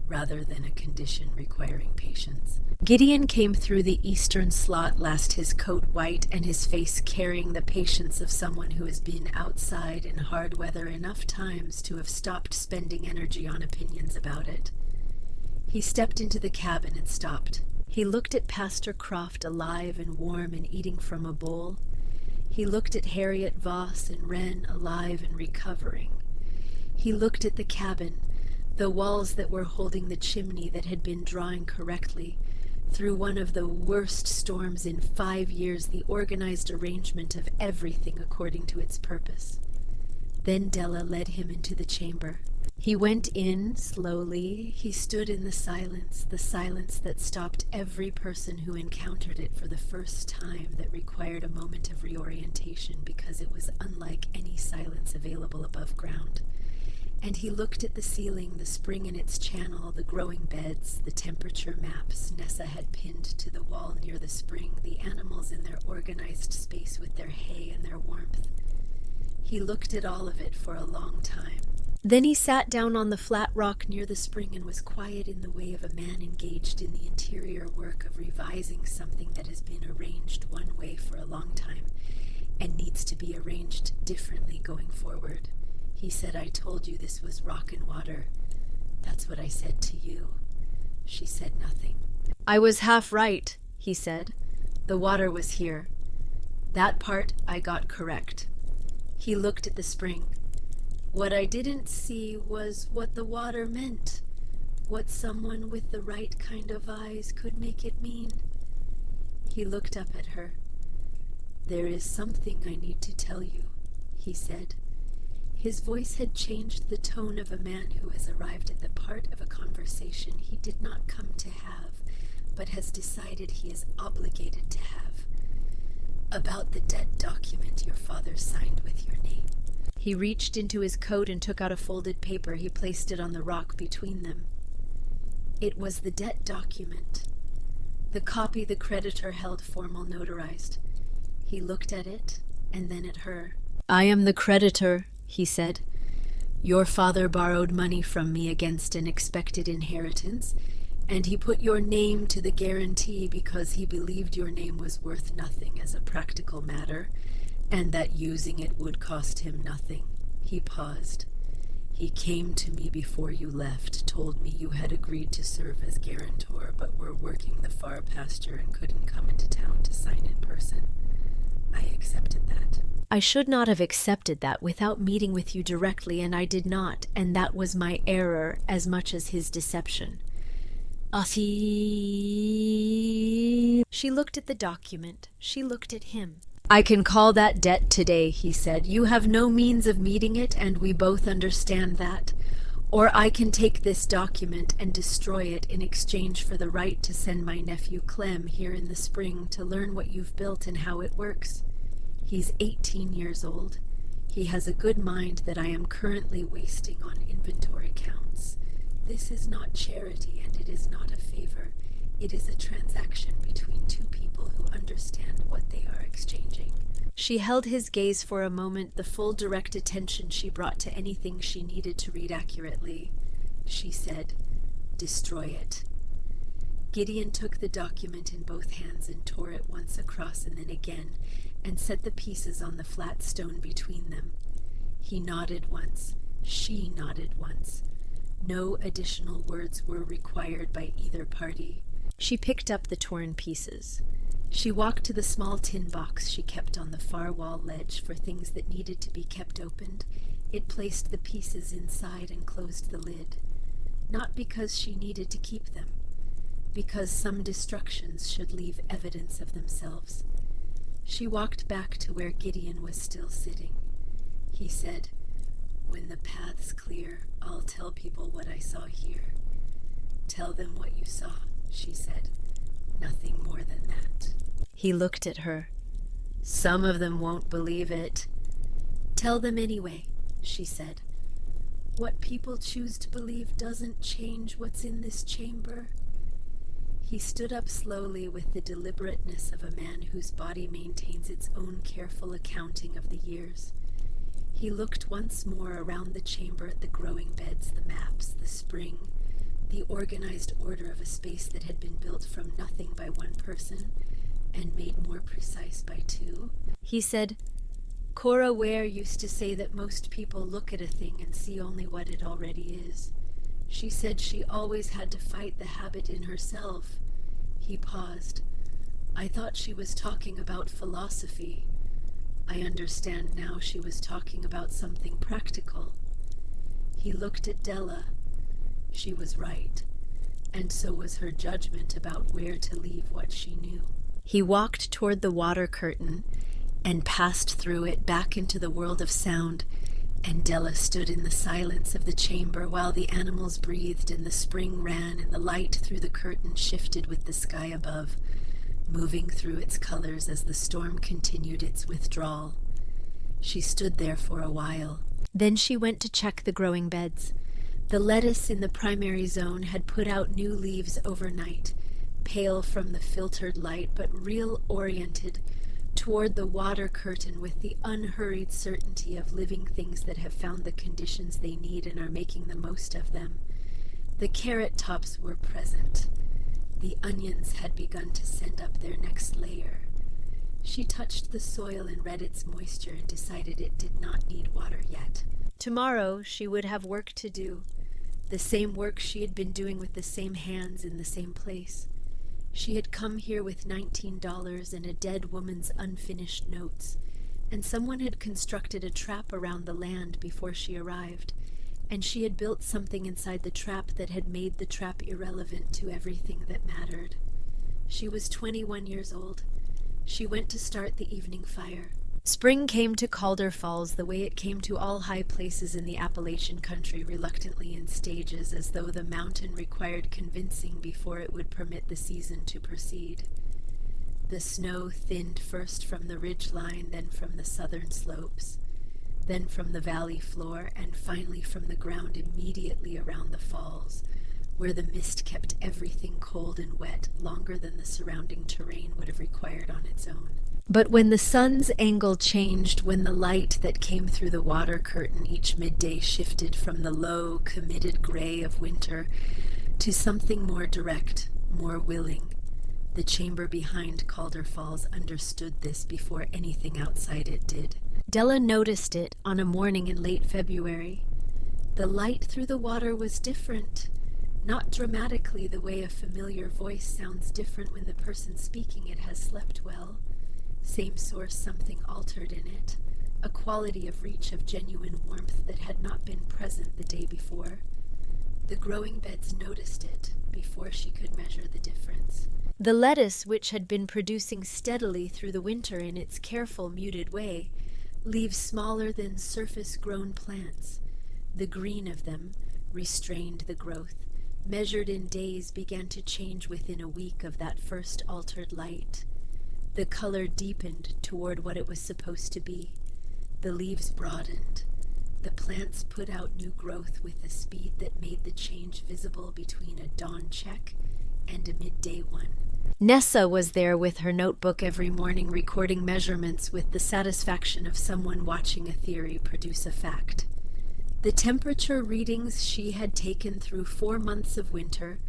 rather than a condition requiring patience. Gideon came through the eastern slot last, his coat white and his face carrying the patience of someone who has been outside in hard weather enough times to have stopped spending energy on opinions about it. He stepped into the cabin and stopped. He looked at Pastor Croft, alive and warm and eating from a bowl. He looked at Harriet Voss and Wren, alive and recovering. He looked at the cabin, the walls that were holding the chimney that had been drawing correctly, through one of the worst storms in 5 years, the organized arrangement of everything according to its purpose. Then Della led him into the chamber. He went in slowly. He stood in the silence that stopped every person who encountered it for the first time, that required a moment of reorientation because it was unlike any silence available above ground. And he looked at the ceiling, the spring in its channel, the growing beds, the temperature maps Nessa had pinned to the wall near the spring, the animals in their organized space with their hay and their warmth. He looked at all of it for a long time. Then he sat down on the flat rock near the spring and was quiet in the way of a man engaged in the interior work of revising something that has been arranged one way for a long time and needs to be arranged differently going forward. He said, "I told you this was rock and water. That's what I said to you." She said nothing. "I was half right," he said. "The water was here. That part I got correct." He looked at the spring. "What I didn't see was what the water meant, what someone with the right kind of eyes could make it mean." He looked up at her. "There is something I need to tell you," he said. His voice had changed the tone of a man who has arrived at the part of a conversation he did not come to have, but has decided he is obligated to have. "About the dead document your father signed with your name." He reached into his coat and took out a folded paper. He placed it on the rock between them. It was the debt document. The copy the creditor held formal notarized. He looked at it and then at her. "I am the creditor," he said. "Your father borrowed money from me against an expected inheritance, and he put your name to the guarantee because he believed your name was worth nothing as a practical matter, and that using it would cost him nothing." He paused. "He came to me before you left, told me you had agreed to serve as guarantor, but were working the far pasture and couldn't come into town to sign in person. I accepted that." "I should not have accepted that without meeting with you directly, and I did not, and that was my error as much as his deception." She looked at the document. She looked at him. "I can call that debt today," he said. "You have no means of meeting it, and we both understand that. Or I can take this document and destroy it in exchange for the right to send my nephew Clem here in the spring to learn what you've built and how it works. He's 18 years old. He has a good mind that I am currently wasting on inventory counts. This is not charity and it is not a favor. It is a transaction between two people who understand what they are exchanging. She held his gaze for a moment, the full direct attention she brought to anything she needed to read accurately. She said, "Destroy it." Gideon took the document in both hands and tore it once across and then again, and set the pieces on the flat stone between them. He nodded once. She nodded once. No additional words were required by either party. She picked up the torn pieces. She walked to the small tin box she kept on the far wall ledge for things that needed to be kept opened. It placed the pieces inside and closed the lid. Not because she needed to keep them, because some destructions should leave evidence of themselves. She walked back to where Gideon was still sitting. He said, "When the path's clear, I'll tell people what I saw here." "Tell them what you saw," she said. "Nothing more than that." He looked at her. "Some of them won't believe it." "Tell them anyway," she said. "What people choose to believe doesn't change what's in this chamber." He stood up slowly with the deliberateness of a man whose body maintains its own careful accounting of the years. He looked once more around the chamber at the growing beds, the maps, the spring, the organized order of a space that had been built from nothing by one person and made more precise by two. He said, "Cora Ware used to say that most people look at a thing and see only what it already is. She said she always had to fight the habit in herself." He paused. "I thought she was talking about philosophy. I understand now she was talking about something practical." He looked at Della. She was right, and so was her judgment about where to leave what she knew. He walked toward the water curtain and passed through it back into the world of sound, and Della stood in the silence of the chamber while the animals breathed and the spring ran and the light through the curtain shifted with the sky above, moving through its colors as the storm continued its withdrawal. She stood there for a while. Then she went to check the growing beds. The lettuce in the primary zone had put out new leaves overnight, pale from the filtered light but real-oriented toward the water curtain with the unhurried certainty of living things that have found the conditions they need and are making the most of them. The carrot tops were present. The onions had begun to send up their next layer. She touched the soil and read its moisture and decided it did not need water yet. Tomorrow she would have work to do, the same work she had been doing with the same hands in the same place. She had come here with $19 and a dead woman's unfinished notes, and someone had constructed a trap around the land before she arrived, and she had built something inside the trap that had made the trap irrelevant to everything that mattered. She was 21 years old. She went to start the evening fire. Spring came to Calder Falls the way it came to all high places in the Appalachian country, reluctantly in stages, as though the mountain required convincing before it would permit the season to proceed. The snow thinned first from the ridge line, then from the southern slopes, then from the valley floor, and finally from the ground immediately around the falls, where the mist kept everything cold and wet longer than the surrounding terrain would have required on its own. But when the sun's angle changed, when the light that came through the water curtain each midday shifted from the low, committed gray of winter to something more direct, more willing, the chamber behind Calder Falls understood this before anything outside it did. Della noticed it on a morning in late February. The light through the water was different, not dramatically the way a familiar voice sounds different when the person speaking it has slept well. Same source, something altered in it, a quality of reach of genuine warmth that had not been present the day before. The growing beds noticed it before she could measure the difference. The lettuce, which had been producing steadily through the winter in its careful, muted way, leaves smaller than surface-grown plants, the green of them, restrained the growth, measured in days, began to change within a week of that first altered light. The color deepened toward what it was supposed to be. The leaves broadened. The plants put out new growth with a speed that made the change visible between a dawn check and a midday one. Nessa was there with her notebook every morning, recording measurements with the satisfaction of someone watching a theory produce a fact. The temperature readings she had taken through 4 months of winter,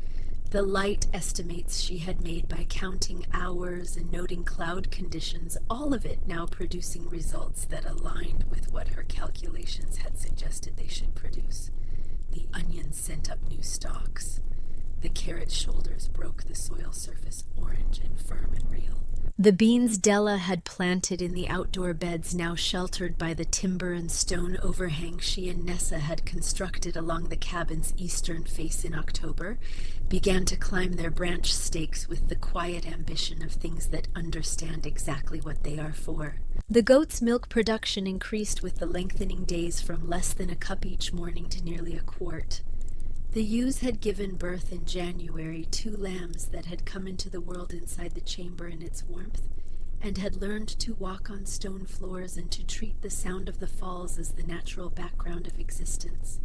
the light estimates she had made by counting hours and noting cloud conditions, all of it now producing results that aligned with what her calculations had suggested they should produce. The onions sent up new stalks. The carrot shoulders broke the soil surface orange and firm and real. The beans Della had planted in the outdoor beds, now sheltered by the timber and stone overhang she and Nessa had constructed along the cabin's eastern face in October, began to climb their branch stakes with the quiet ambition of things that understand exactly what they are for. The goat's milk production increased with the lengthening days from less than a cup each morning to nearly a quart. The ewes had given birth in January, 2 lambs that had come into the world inside the chamber in its warmth, and had learned to walk on stone floors and to treat the sound of the falls as the natural background of existence.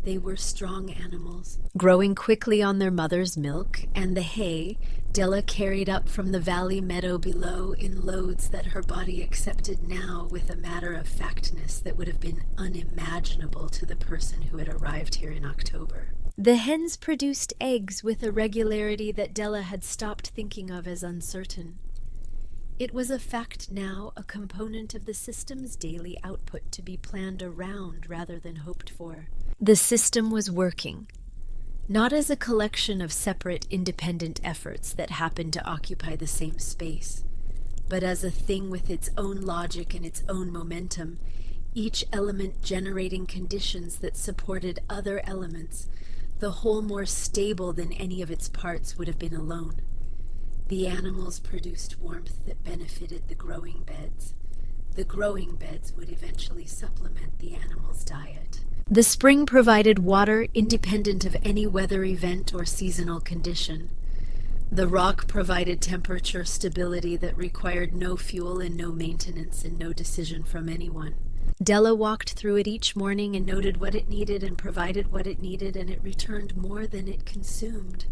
They were strong animals, growing quickly on their mother's milk, and the hay Della carried up from the valley meadow below in loads that her body accepted now with a matter-of-factness that would have been unimaginable to the person who had arrived here in October. The hens produced eggs with a regularity that Della had stopped thinking of as uncertain. It was a fact now, a component of the system's daily output to be planned around rather than hoped for. The system was working, not as a collection of separate, independent efforts that happened to occupy the same space, but as a thing with its own logic and its own momentum, each element generating conditions that supported other elements, the whole more stable than any of its parts would have been alone. The animals produced warmth that benefited the growing beds. The growing beds would eventually supplement the animals' diet. The spring provided water independent of any weather event or seasonal condition. The rock provided temperature stability that required no fuel and no maintenance and no decision from anyone. Della walked through it each morning and noted what it needed and provided what it needed, and it returned more than it consumed.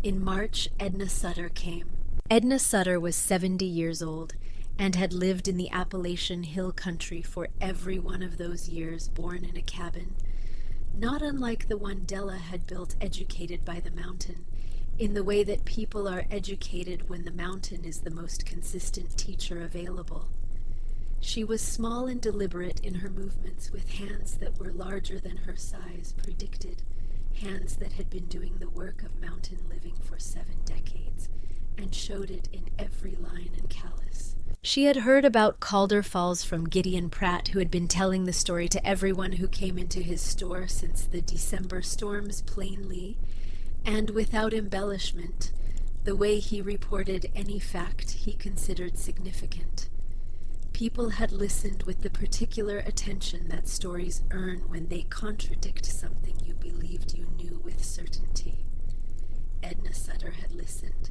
In March, Edna Sutter came. Edna Sutter was 70 years old and had lived in the Appalachian Hill Country for every one of those years, born in a cabin, not unlike the one Della had built, educated by the mountain, in the way that people are educated when the mountain is the most consistent teacher available. She was small and deliberate in her movements, with hands that were larger than her size, predicted, hands that had been doing the work of mountain living for 7 decades, and showed it in every line and callus. She had heard about Calder Falls from Gideon Pratt, who had been telling the story to everyone who came into his store since the December storms, plainly, and without embellishment, the way he reported any fact he considered significant. People had listened with the particular attention that stories earn when they contradict something you believed you knew with certainty. Edna Sutter had listened,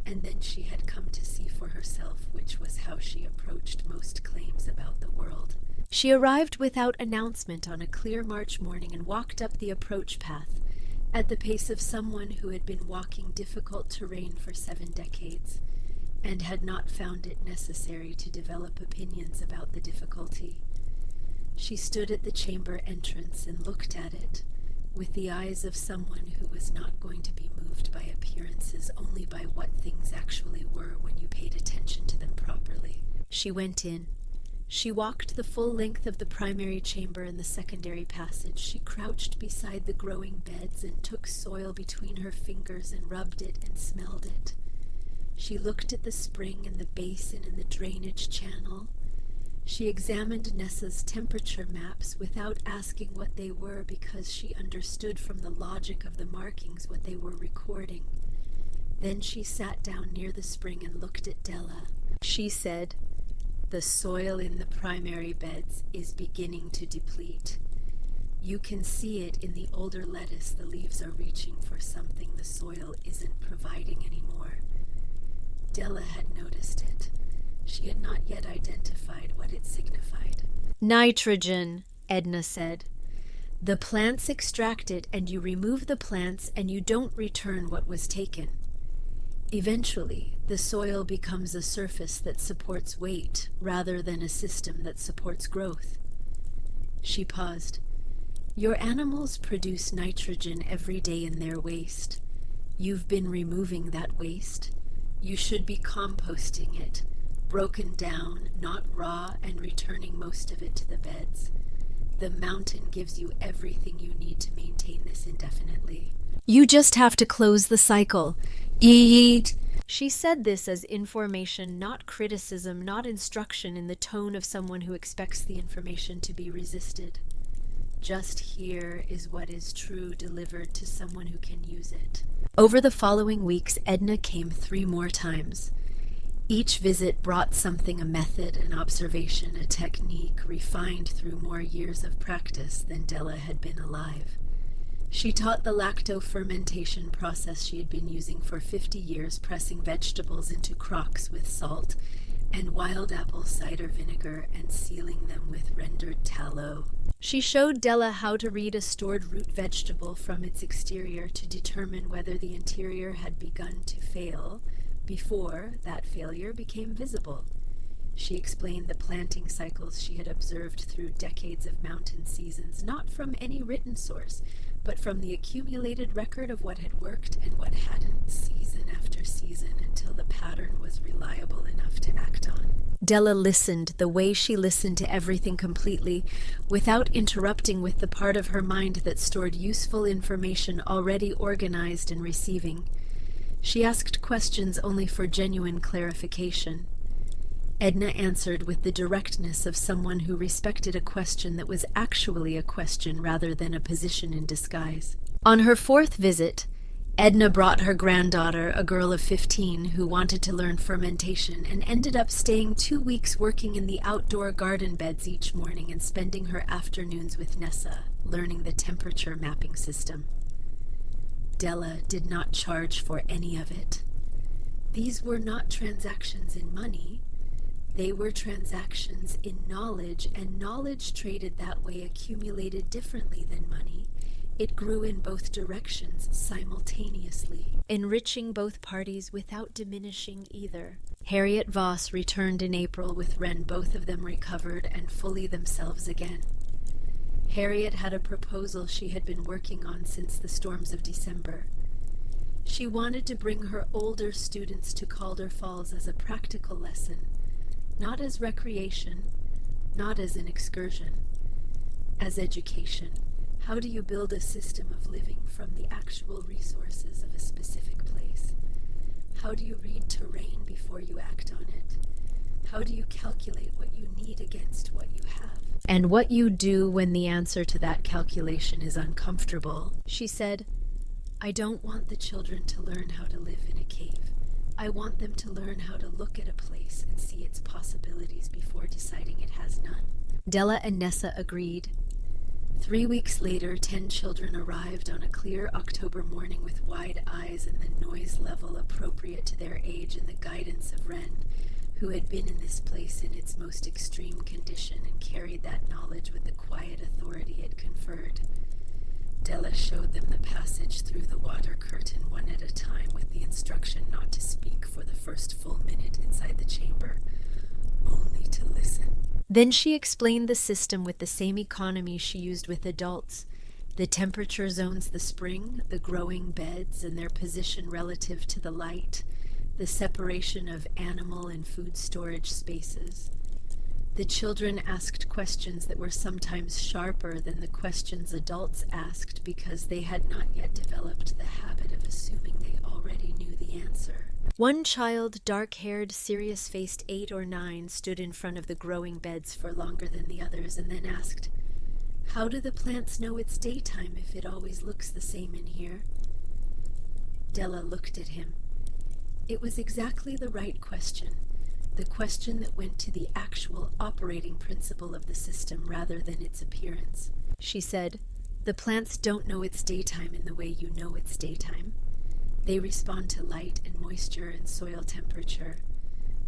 and then she had come to see for herself, which was how she approached most claims about the world. She arrived without announcement on a clear March morning and walked up the approach path at the pace of someone who had been walking difficult terrain for 7 decades and had not found it necessary to develop opinions about the difficulty. She stood at the chamber entrance and looked at it with the eyes of someone who was not going to be moved by appearances, only by what things actually were when you paid attention to them properly. She went in. She walked the full length of the primary chamber and the secondary passage. She crouched beside the growing beds and took soil between her fingers and rubbed it and smelled it. She looked at the spring and the basin and the drainage channel. She examined Nessa's temperature maps without asking what they were, because she understood from the logic of the markings what they were recording. Then she sat down near the spring and looked at Della. She said, "The soil in the primary beds is beginning to deplete. You can see it in the older lettuce. The leaves are reaching for something the soil isn't providing anymore. Della had noticed it. She had not yet identified what it signified. Nitrogen, Edna said. The plants extract it, and you remove the plants, and you don't return what was taken. Eventually, the soil becomes a surface that supports weight rather than a system that supports growth. She paused. Your animals produce nitrogen every day in their waste. You've been removing that waste. You should be composting it, broken down, not raw, and returning most of it to the beds. The mountain gives you everything you need to maintain this indefinitely. You just have to close the cycle. Eat. She said this as information, not criticism, not instruction, in the tone of someone who expects the information to be resisted. Just here is what is true, delivered to someone who can use it. Over the following weeks, Edna came 3 more times. Each visit brought something, a method, an observation, a technique, refined through more years of practice than Della had been alive. She taught the lacto-fermentation process she had been using for 50 years, pressing vegetables into crocks with salt and wild apple cider vinegar and sealing them with rendered tallow. She showed Della how to read a stored root vegetable from its exterior to determine whether the interior had begun to fail before that failure became visible. She explained the planting cycles she had observed through decades of mountain seasons, not from any written source, but from the accumulated record of what had worked and what hadn't, season after season, until the pattern was reliable enough to act on. Della listened the way she listened to everything completely, without interrupting with the part of her mind that stored useful information already organized and receiving. She asked questions only for genuine clarification. Edna answered with the directness of someone who respected a question that was actually a question rather than a position in disguise. On her 4th visit, Edna brought her granddaughter, a girl of 15, who wanted to learn fermentation, and ended up staying 2 weeks working in the outdoor garden beds each morning and spending her afternoons with Nessa, learning the temperature mapping system. Della did not charge for any of it. These were not transactions in money. They were transactions in knowledge, and knowledge traded that way accumulated differently than money. It grew in both directions simultaneously, enriching both parties without diminishing either. Harriet Voss returned in April with Wren, both of them recovered and fully themselves again. Harriet had a proposal she had been working on since the storms of December. She wanted to bring her older students to Calder Falls as a practical lesson, not as recreation, not as an excursion, as education. How do you build a system of living from the actual resources of a specific place? How do you read terrain before you act on it? How do you calculate what you need against what you have? And what you do when the answer to that calculation is uncomfortable. She said, I don't want the children to learn how to live in a cave. I want them to learn how to look at a place and see its possibilities before deciding it has none. Della and Nessa agreed. 3 weeks later, 10 children arrived on a clear October morning with wide eyes and the noise level appropriate to their age and the guidance of Wren, who had been in this place in its most extreme condition and carried that knowledge with the quiet authority it conferred. Della showed them the passage through the water curtain one at a time, with the instruction not to speak for the first full minute inside the chamber, only to listen. Then she explained the system with the same economy she used with adults. The temperature zones, the spring, the growing beds and their position relative to the light, the separation of animal and food storage spaces. The children asked questions that were sometimes sharper than the questions adults asked because they had not yet developed the habit of assuming they already knew the answer. One child, dark-haired, serious-faced 8 or 9, stood in front of the growing beds for longer than the others and then asked, How do the plants know it's daytime if it always looks the same in here? Della looked at him. It was exactly the right question, the question that went to the actual operating principle of the system rather than its appearance. She said, The plants don't know it's daytime in the way you know it's daytime. They respond to light and moisture and soil temperature.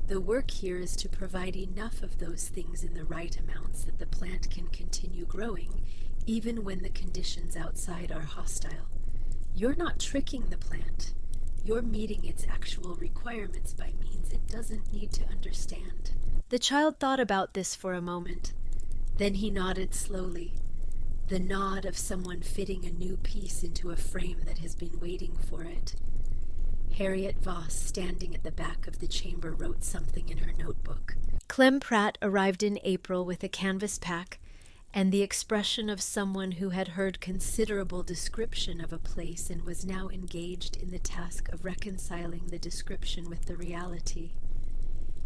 The work here is to provide enough of those things in the right amounts that the plant can continue growing, even when the conditions outside are hostile. You're not tricking the plant. You're meeting its actual requirements by means it doesn't need to understand. The child thought about this for a moment. Then he nodded slowly, the nod of someone fitting a new piece into a frame that has been waiting for it. Harriet Voss, standing at the back of the chamber, wrote something in her notebook. Clem Pratt arrived in April with a canvas pack and the expression of someone who had heard considerable description of a place and was now engaged in the task of reconciling the description with the reality.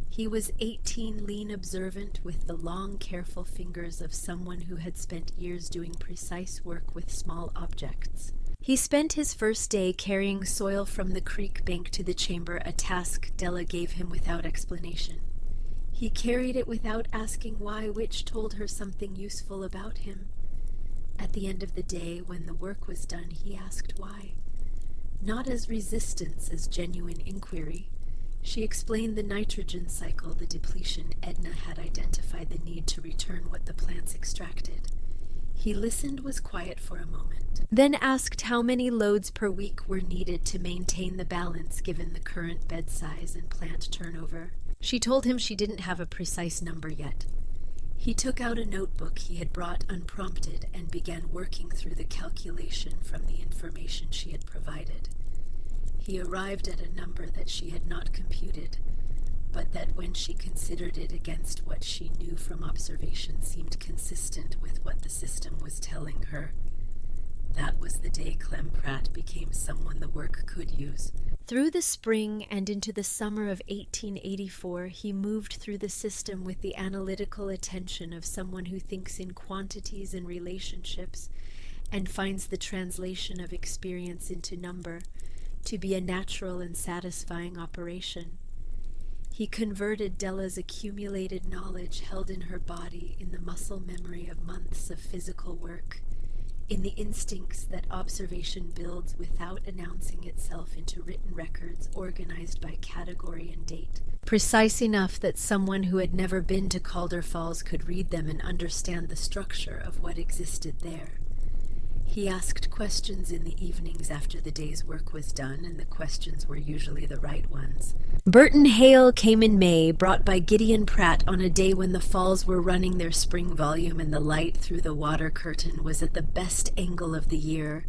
He was 18, lean, observant, with the long, careful fingers of someone who had spent years doing precise work with small objects. He spent his first day carrying soil from the creek bank to the chamber, a task Della gave him without explanation. He carried it without asking why, which told her something useful about him. At the end of the day, when the work was done, he asked why. Not as resistance, as genuine inquiry. She explained the nitrogen cycle, the depletion. Edna had identified the need to return what the plants extracted. He listened, was quiet for a moment, then asked how many loads per week were needed to maintain the balance given the current bed size and plant turnover. She told him she didn't have a precise number yet. He took out a notebook he had brought unprompted and began working through the calculation from the information she had provided. He arrived at a number that she had not computed, but that when she considered it against what she knew from observation seemed consistent with what the system was telling her. That was the day Clem Pratt became someone the work could use. Through the spring and into the summer of 1884, he moved through the system with the analytical attention of someone who thinks in quantities and relationships and finds the translation of experience into number to be a natural and satisfying operation. He converted Della's accumulated knowledge held in her body in the muscle memory of months of physical work, in the instincts that observation builds without announcing itself into written records organized by category and date, precise enough that someone who had never been to Calder Falls could read them and understand the structure of what existed there. He asked questions in the evenings after the day's work was done, and the questions were usually the right ones. Burton Hale came in May, brought by Gideon Pratt on a day when the falls were running their spring volume and the light through the water curtain was at the best angle of the year,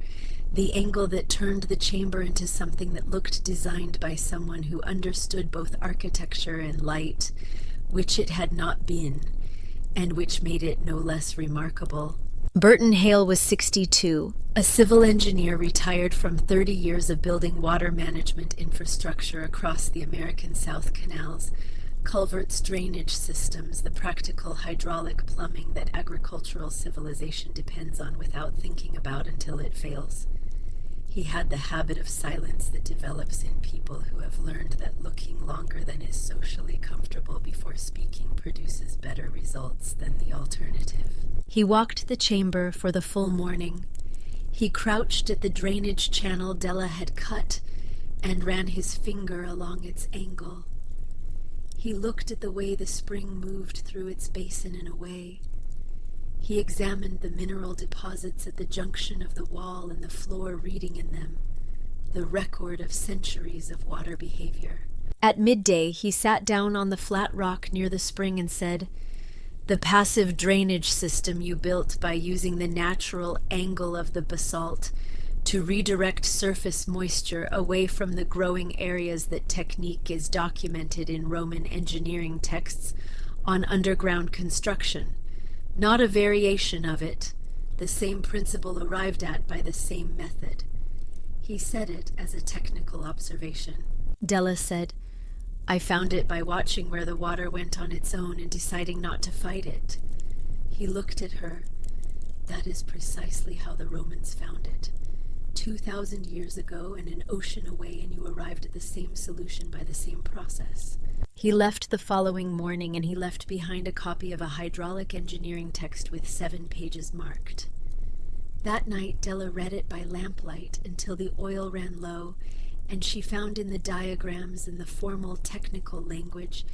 the angle that turned the chamber into something that looked designed by someone who understood both architecture and light, which it had not been, and which made it no less remarkable. Burton Hale was 62, a civil engineer retired from 30 years of building water management infrastructure across the American South Canals, culverts, drainage systems, the practical hydraulic plumbing that agricultural civilization depends on without thinking about until it fails. He had the habit of silence that develops in people who have learned that looking longer than is socially comfortable before speaking produces better results than the alternative. He walked the chamber for the full morning. He crouched at the drainage channel Della had cut and ran his finger along its angle. He looked at the way the spring moved through its basin and away. He examined the mineral deposits at the junction of the wall and the floor, reading in them the record of centuries of water behavior. At midday, he sat down on the flat rock near the spring and said, "The passive drainage system you built by using the natural angle of the basalt to redirect surface moisture away from the growing areas, that technique is documented in Roman engineering texts on underground construction. Not a variation of it, the same principle arrived at by the same method." He said it as a technical observation. Della said, "I found it by watching where the water went on its own and deciding not to fight it." He looked at her. "That is precisely how the Romans found it. 2,000 years ago and an ocean away, and you arrived at the same solution by the same process." He left the following morning, and he left behind a copy of a hydraulic engineering text with 7 pages marked. That night, Della read it by lamplight until the oil ran low, and she found in the diagrams and the formal technical language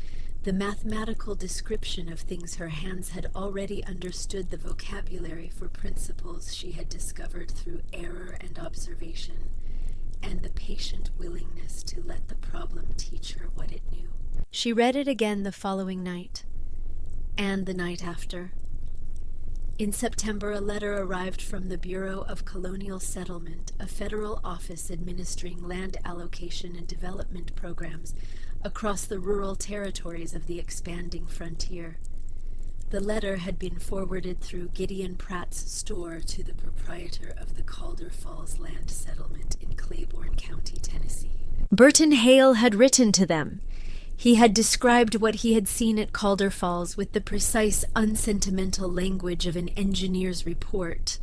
the mathematical description of things her hands had already understood the vocabulary for principles she had discovered through error and observation, and the patient willingness to let the problem teach her what it knew. She read it again the following night, and the night after. In September, a letter arrived from the Bureau of Colonial Settlement, a federal office administering land allocation and development programs across the rural territories of the expanding frontier. The letter had been forwarded through Gideon Pratt's store to the proprietor of the Calder Falls land settlement in Claiborne County, Tennessee. Burton Hale had written to them. He had described what he had seen at Calder Falls with the precise, unsentimental language of an engineer's report: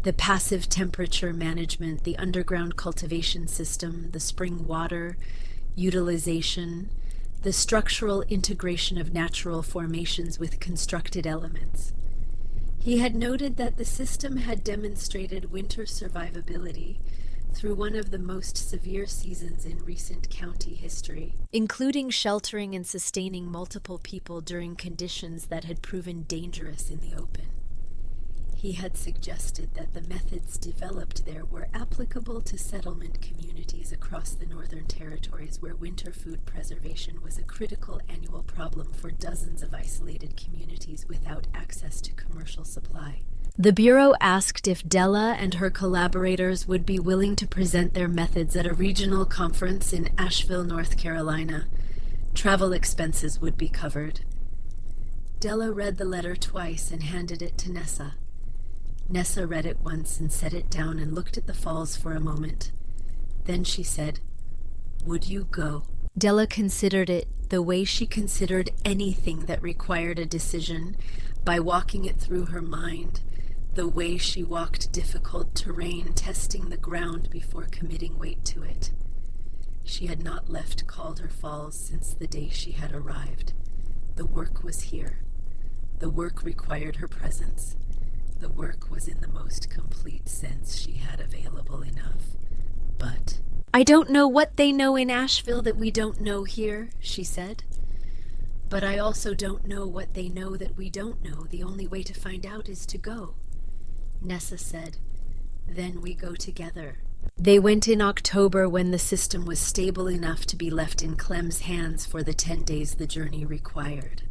the passive temperature management, the underground cultivation system, the spring water utilization, the structural integration of natural formations with constructed elements. He had noted that the system had demonstrated winter survivability through one of the most severe seasons in recent county history, including sheltering and sustaining multiple people during conditions that had proven dangerous in the open. He had suggested that the methods developed there were applicable to settlement communities across the Northern Territories, where winter food preservation was a critical annual problem for dozens of isolated communities without access to commercial supply. The Bureau asked if Della and her collaborators would be willing to present their methods at a regional conference in Asheville, North Carolina. Travel expenses would be covered. Della read the letter twice and handed it to Nessa. Nessa read it once and set it down and looked at the falls for a moment. Then she said, "Would you go?" Della considered it the way she considered anything that required a decision, by walking it through her mind, the way she walked difficult terrain, testing the ground before committing weight to it. She had not left Calder Falls since the day she had arrived. The work was here. The work required her presence. The work was in the most complete sense she had available enough. But "I don't know what they know in Asheville that we don't know here," she said. "But I also don't know what they know that we don't know. The only way to find out is to go." Nessa said, "Then we go together." They went in October, when the system was stable enough to be left in Clem's hands for the 10 days the journey required.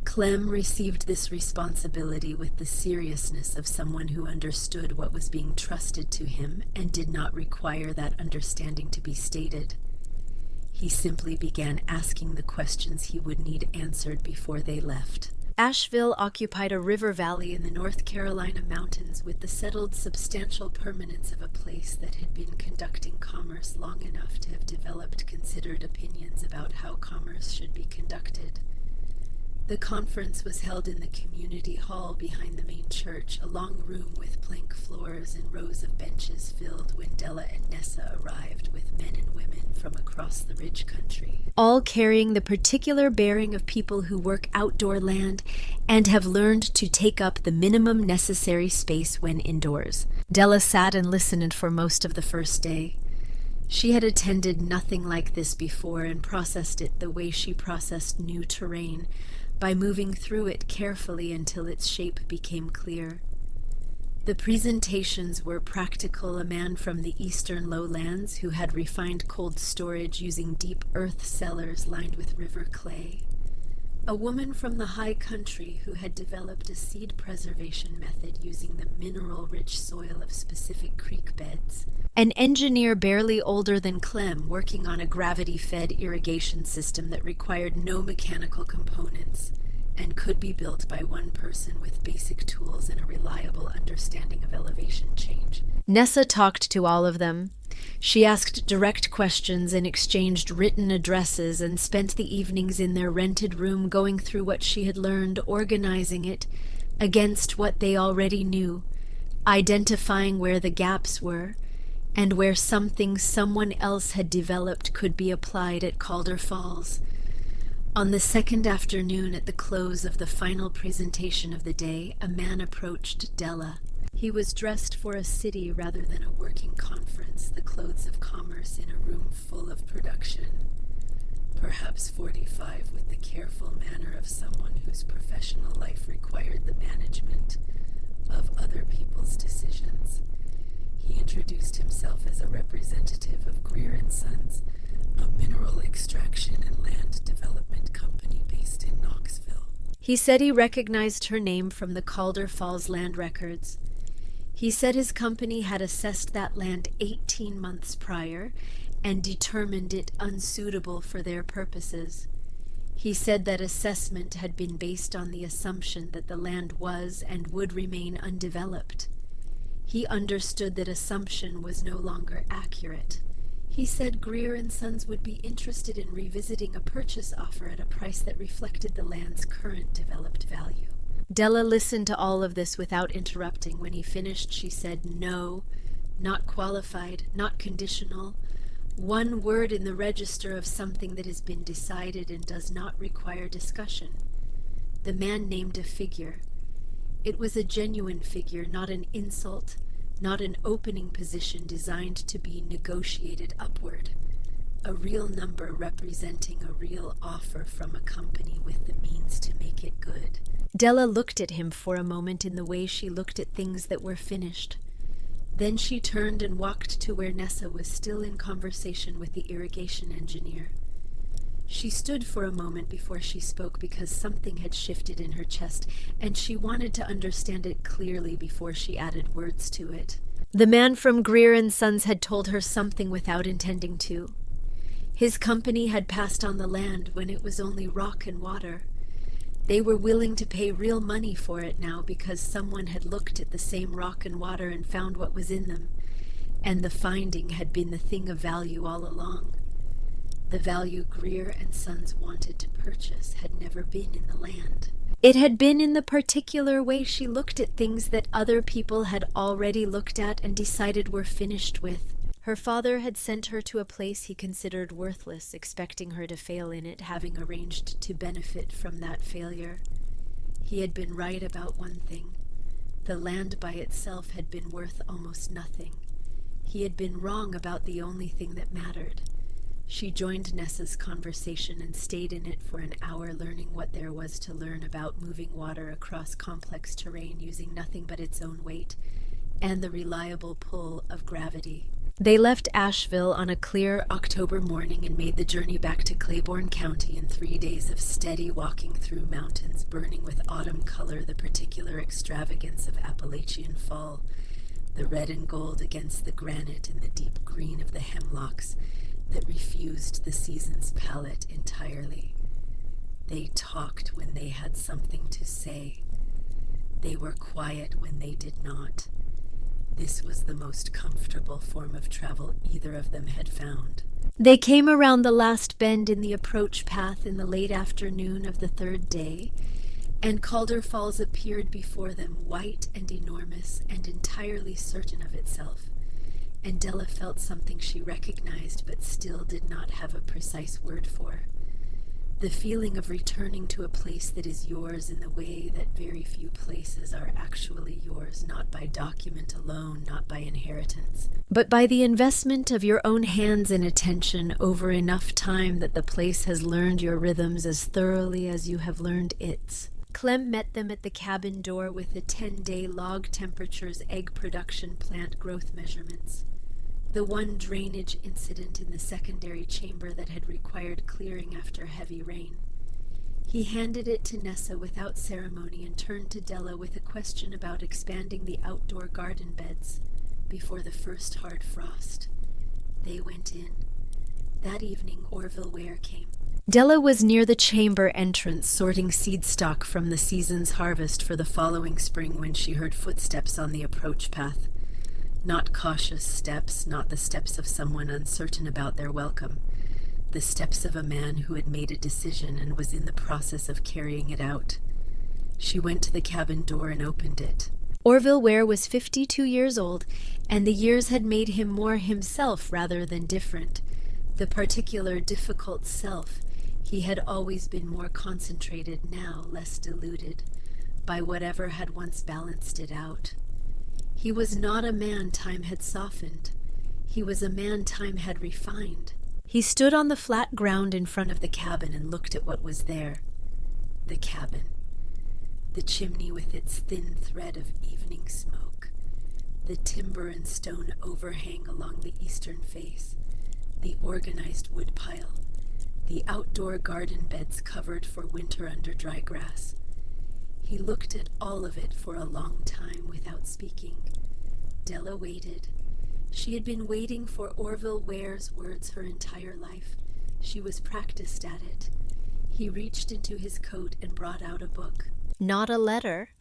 Clem received this responsibility with the seriousness of someone who understood what was being trusted to him and did not require that understanding to be stated. He simply began asking the questions he would need answered before they left. Asheville occupied a river valley in the North Carolina mountains with the settled, substantial permanence of a place that had been conducting commerce long enough to have developed considered opinions about how commerce should be conducted. The conference was held in the community hall behind the main church, a long room with plank floors and rows of benches filled when Della and Nessa arrived with men and women from across the ridge country, all carrying the particular bearing of people who work outdoor land and have learned to take up the minimum necessary space when indoors. Della sat and listened for most of the first day. She had attended nothing like this before and processed it the way she processed new terrain, by moving through it carefully until its shape became clear. The presentations were practical. A man from the eastern lowlands who had refined cold storage using deep earth cellars lined with river clay. A woman from the high country who had developed a seed preservation method using the mineral-rich soil of specific creek beds. An engineer barely older than Clem working on a gravity-fed irrigation system that required no mechanical components and could be built by one person with basic tools and a reliable understanding of elevation change. Nessa talked to all of them. She asked direct questions and exchanged written addresses and spent the evenings in their rented room going through what she had learned, organizing it against what they already knew, identifying where the gaps were, and where something someone else had developed could be applied at Calder Falls. On the second afternoon, at the close of the final presentation of the day, a man approached Della. He was dressed for a city rather than a working conference, the clothes of commerce in a room full of production. Perhaps 45, with the careful manner of someone whose professional life required the management of other people's decisions. He introduced himself as a representative of Greer & Sons, a mineral extraction and land development company based in Knoxville. He said he recognized her name from the Calder Falls land records. He said his company had assessed that land 18 months prior and determined it unsuitable for their purposes. He said that assessment had been based on the assumption that the land was and would remain undeveloped. He understood that assumption was no longer accurate. He said Greer & Sons would be interested in revisiting a purchase offer at a price that reflected the land's current developed value. Della listened to all of this without interrupting. When he finished, she said, "No, not qualified, not conditional. One word in the register of something that has been decided and does not require discussion." The man named a figure. It was a genuine figure, not an insult, not an opening position designed to be negotiated upward. A real number representing a real offer from a company with the means to make it good. Della looked at him for a moment in the way she looked at things that were finished. Then she turned and walked to where Nessa was still in conversation with the irrigation engineer. She stood for a moment before she spoke because something had shifted in her chest, and she wanted to understand it clearly before she added words to it. The man from Greer & Sons had told her something without intending to. His company had passed on the land when it was only rock and water. They were willing to pay real money for it now because someone had looked at the same rock and water and found what was in them, and the finding had been the thing of value all along. The value Greer & Sons wanted to purchase had never been in the land. It had been in the particular way she looked at things that other people had already looked at and decided were finished with. Her father had sent her to a place he considered worthless, expecting her to fail in it, having arranged to benefit from that failure. He had been right about one thing. The land by itself had been worth almost nothing. He had been wrong about the only thing that mattered. She joined Nessa's conversation and stayed in it for an hour, learning what there was to learn about moving water across complex terrain using nothing but its own weight and the reliable pull of gravity. They left Asheville on a clear October morning and made the journey back to Claiborne County in 3 days of steady walking through mountains, burning with autumn color the particular extravagance of Appalachian fall, the red and gold against the granite and the deep green of the hemlocks that refused the season's palette entirely. They talked when they had something to say. They were quiet when they did not. This was the most comfortable form of travel either of them had found. They came around the last bend in the approach path in the late afternoon of the third day, and Calder Falls appeared before them, white and enormous and entirely certain of itself. And Della felt something she recognized but still did not have a precise word for. The feeling of returning to a place that is yours in the way that very few places are actually yours, not by document alone, not by inheritance, but by the investment of your own hands and attention over enough time that the place has learned your rhythms as thoroughly as you have learned its. Clem met them at the cabin door with the 10-day log temperatures egg production plant growth measurements. The one drainage incident in the secondary chamber that had required clearing after heavy rain. He handed it to Nessa without ceremony and turned to Della with a question about expanding the outdoor garden beds before the first hard frost. They went in. That evening, Orville Ware came. Della was near the chamber entrance, sorting seed stock from the season's harvest for the following spring when she heard footsteps on the approach path. Not cautious steps, not the steps of someone uncertain about their welcome. The steps of a man who had made a decision and was in the process of carrying it out. She went to the cabin door and opened it. Orville Ware was 52 years old, and the years had made him more himself rather than different. The particular difficult self, he had always been more concentrated, now less diluted, by whatever had once balanced it out. He was not a man time had softened. He was a man time had refined. He stood on the flat ground in front of the cabin and looked at what was there. The cabin. The chimney with its thin thread of evening smoke. The timber and stone overhang along the eastern face. The organized woodpile. The outdoor garden beds covered for winter under dry grass. He looked at all of it for a long time without speaking. Della waited. She had been waiting for Orville Ware's words her entire life. She was practiced at it. He reached into his coat and brought out a book. Not a letter.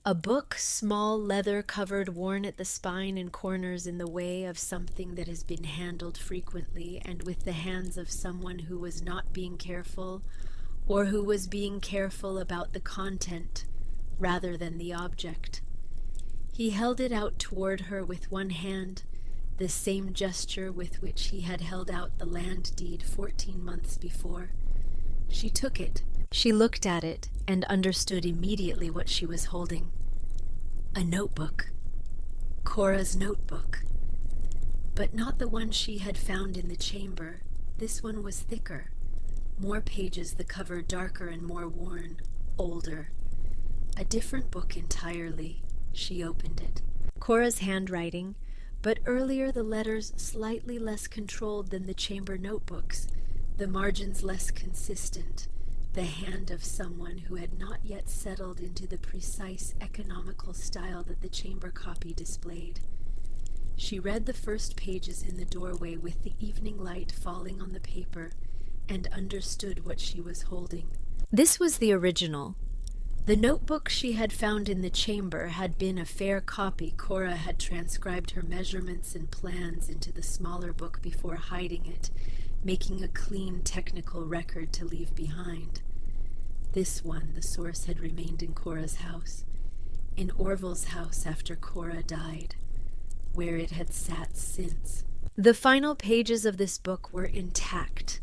A book, small, leather-covered, worn at the spine and corners in the way of something that has been handled frequently and with the hands of someone who was not being careful, or who was being careful about the content rather than the object. He held it out toward her with one hand, the same gesture with which he had held out the land deed 14 months before. She took it. She looked at it and understood immediately what she was holding. A notebook. Cora's notebook. But not the one she had found in the chamber. This one was thicker. More pages, the cover darker and more worn, older. A different book entirely. She opened it. Cora's handwriting, but earlier the letters slightly less controlled than the chamber notebooks, the margins less consistent, the hand of someone who had not yet settled into the precise economical style that the chamber copy displayed. She read the first pages in the doorway with the evening light falling on the paper and understood what she was holding. This was the original. The notebook she had found in the chamber had been a fair copy. Cora had transcribed her measurements and plans into the smaller book before hiding it, making a clean technical record to leave behind. This one, the source, had remained in Cora's house, in Orville's house after Cora died, where it had sat since. The final pages of this book were intact,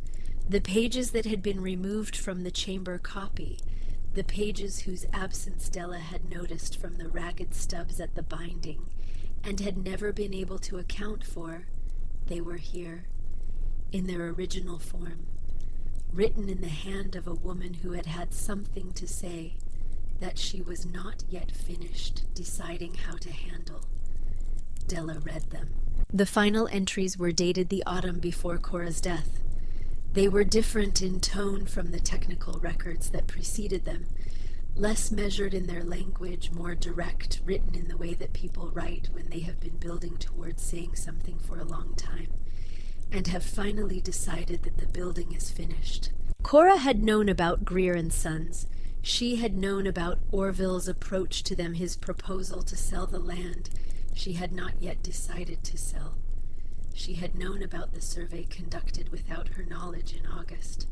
the pages that had been removed from the chamber copy, the pages whose absence Della had noticed from the ragged stubs at the binding and had never been able to account for. They were here, in their original form, written in the hand of a woman who had had something to say that she was not yet finished deciding how to handle. Della read them. The final entries were dated the autumn before Cora's death. They were different in tone from the technical records that preceded them, less measured in their language, more direct, written in the way that people write when they have been building towards saying something for a long time, and have finally decided that the building is finished. Cora had known about Greer and Sons. She had known about Orville's approach to them, his proposal to sell the land she had not yet decided to sell. She had known about the survey conducted without her knowledge in August.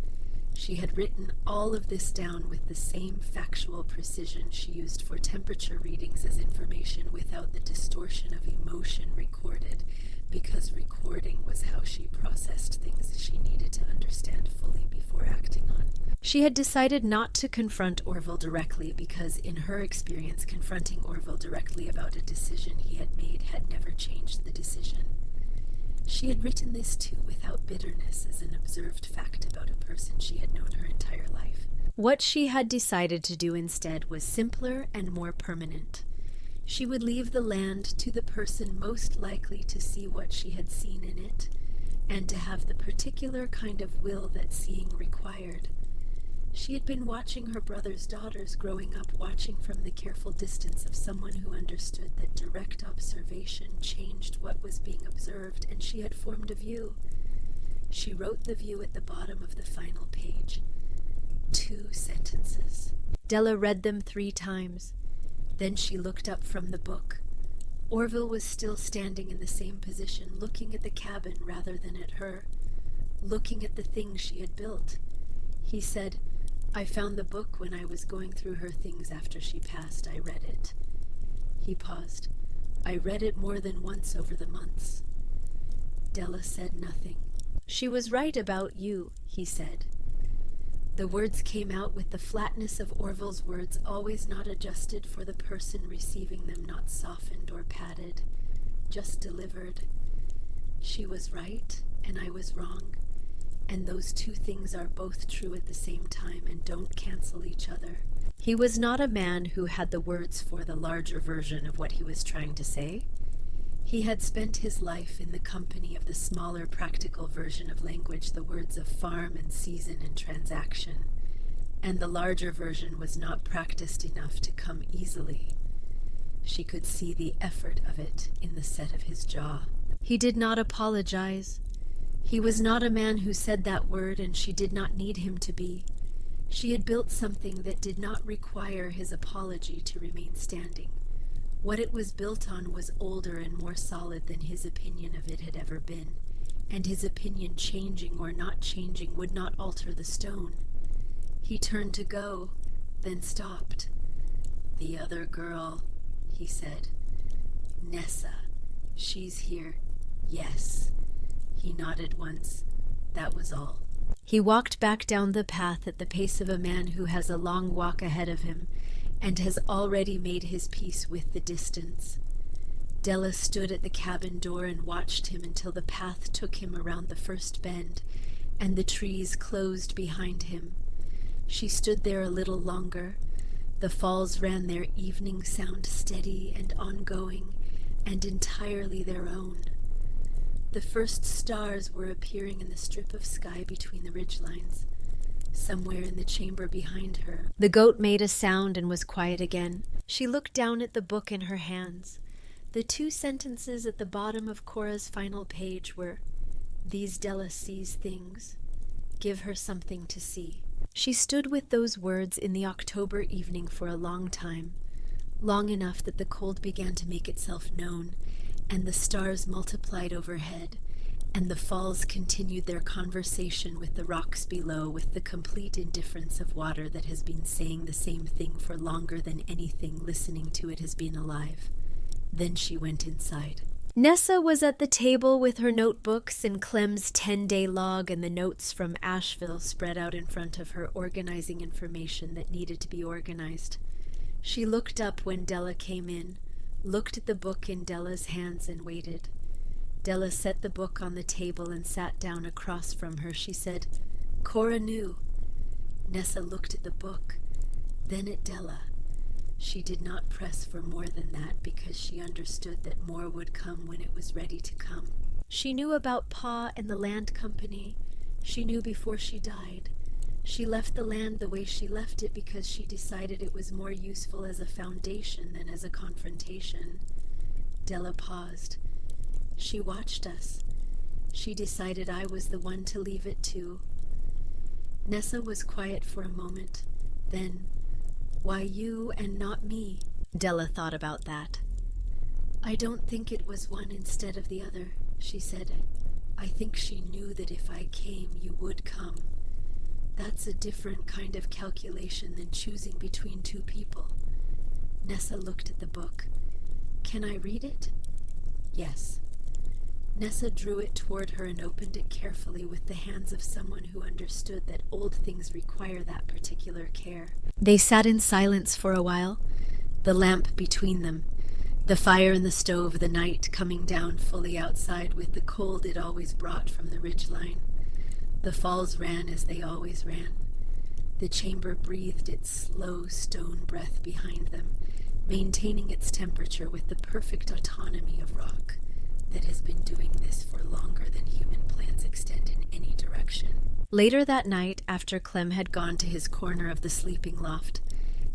She had written all of this down with the same factual precision she used for temperature readings as information without the distortion of emotion recorded, because recording was how she processed things she needed to understand fully before acting on. She had decided not to confront Orville directly because, in her experience, confronting Orville directly about a decision he had made had never changed the decision. She had written this too without bitterness as an observed fact about a person she had known her entire life. What she had decided to do instead was simpler and more permanent. She would leave the land to the person most likely to see what she had seen in it, and to have the particular kind of will that seeing required. She had been watching her brother's daughters growing up, watching from the careful distance of someone who understood that direct observation changed what was being observed, and she had formed a view. She wrote the view at the bottom of the final page. 2 sentences. Della read them 3 times. Then she looked up from the book. Orville was still standing in the same position, looking at the cabin rather than at her, looking at the things she had built. He said, "I found the book when I was going through her things after she passed. I read it." He paused. "I read it more than once over the months." Della said nothing. "She was right about you," he said. The words came out with the flatness of Orville's words, always not adjusted for the person receiving them, not softened or padded, just delivered. She was right, and I was wrong, and those two things are both true at the same time and don't cancel each other. He was not a man who had the words for the larger version of what he was trying to say. He had spent his life in the company of the smaller practical version of language, the words of farm and season and transaction, and the larger version was not practiced enough to come easily. She could see the effort of it in the set of his jaw. He did not apologize. He was not a man who said that word, and she did not need him to be. She had built something that did not require his apology to remain standing. What it was built on was older and more solid than his opinion of it had ever been, and his opinion, changing or not changing, would not alter the stone. He turned to go, then stopped. "The other girl," he said. "Nessa. She's here." "Yes." He nodded once. That was all. He walked back down the path at the pace of a man who has a long walk ahead of him and has already made his peace with the distance. Della stood at the cabin door and watched him until the path took him around the first bend and the trees closed behind him. She stood there a little longer. The falls ran their evening sound, steady and ongoing and entirely their own. The first stars were appearing in the strip of sky between the ridgelines. Somewhere in the chamber behind her, the goat made a sound and was quiet again. She looked down at the book in her hands. The two sentences at the bottom of Cora's final page were, "These Della sees things. Give her something to see." She stood with those words in the October evening for a long time, long enough that the cold began to make itself known, and the stars multiplied overhead, and the falls continued their conversation with the rocks below with the complete indifference of water that has been saying the same thing for longer than anything listening to it has been alive. Then she went inside. Nessa was at the table with her notebooks and Clem's 10-day log and the notes from Asheville spread out in front of her, organizing information that needed to be organized. She looked up when Della came in, looked at the book in Della's hands and waited. Della set the book on the table and sat down across from her. She said, "Cora knew." Nessa looked at the book, then at Della. She did not press for more than that because she understood that more would come when it was ready to come. She knew about Pa and the land company. She knew before she died. She left the land the way she left it because she decided it was more useful as a foundation than as a confrontation. Della paused. She watched us. She decided I was the one to leave it to. Nessa was quiet for a moment. Then, "Why you and not me?" Della thought about that. "I don't think it was one instead of the other," she said. "I think she knew that if I came, you would come. That's a different kind of calculation than choosing between two people." Nessa looked at the book. "Can I read it?" "Yes." Nessa drew it toward her and opened it carefully with the hands of someone who understood that old things require that particular care. They sat in silence for a while, the lamp between them, the fire in the stove, the night coming down fully outside with the cold it always brought from the ridgeline. The falls ran as they always ran. The chamber breathed its slow stone breath behind them, maintaining its temperature with the perfect autonomy of rock that has been doing this for longer than human plans extend in any direction. Later that night, after Clem had gone to his corner of the sleeping loft,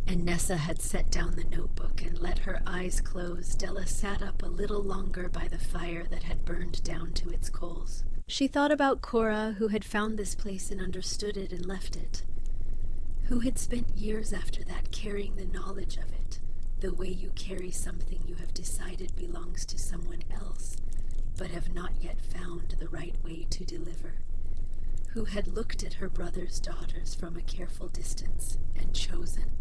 and Nessa had set down the notebook and let her eyes close, Della sat up a little longer by the fire that had burned down to its coals. She thought about Cora, who had found this place and understood it and left it, who had spent years after that carrying the knowledge of it, the way you carry something you have decided belongs to someone else, but have not yet found the right way to deliver, who had looked at her brother's daughters from a careful distance and chosen,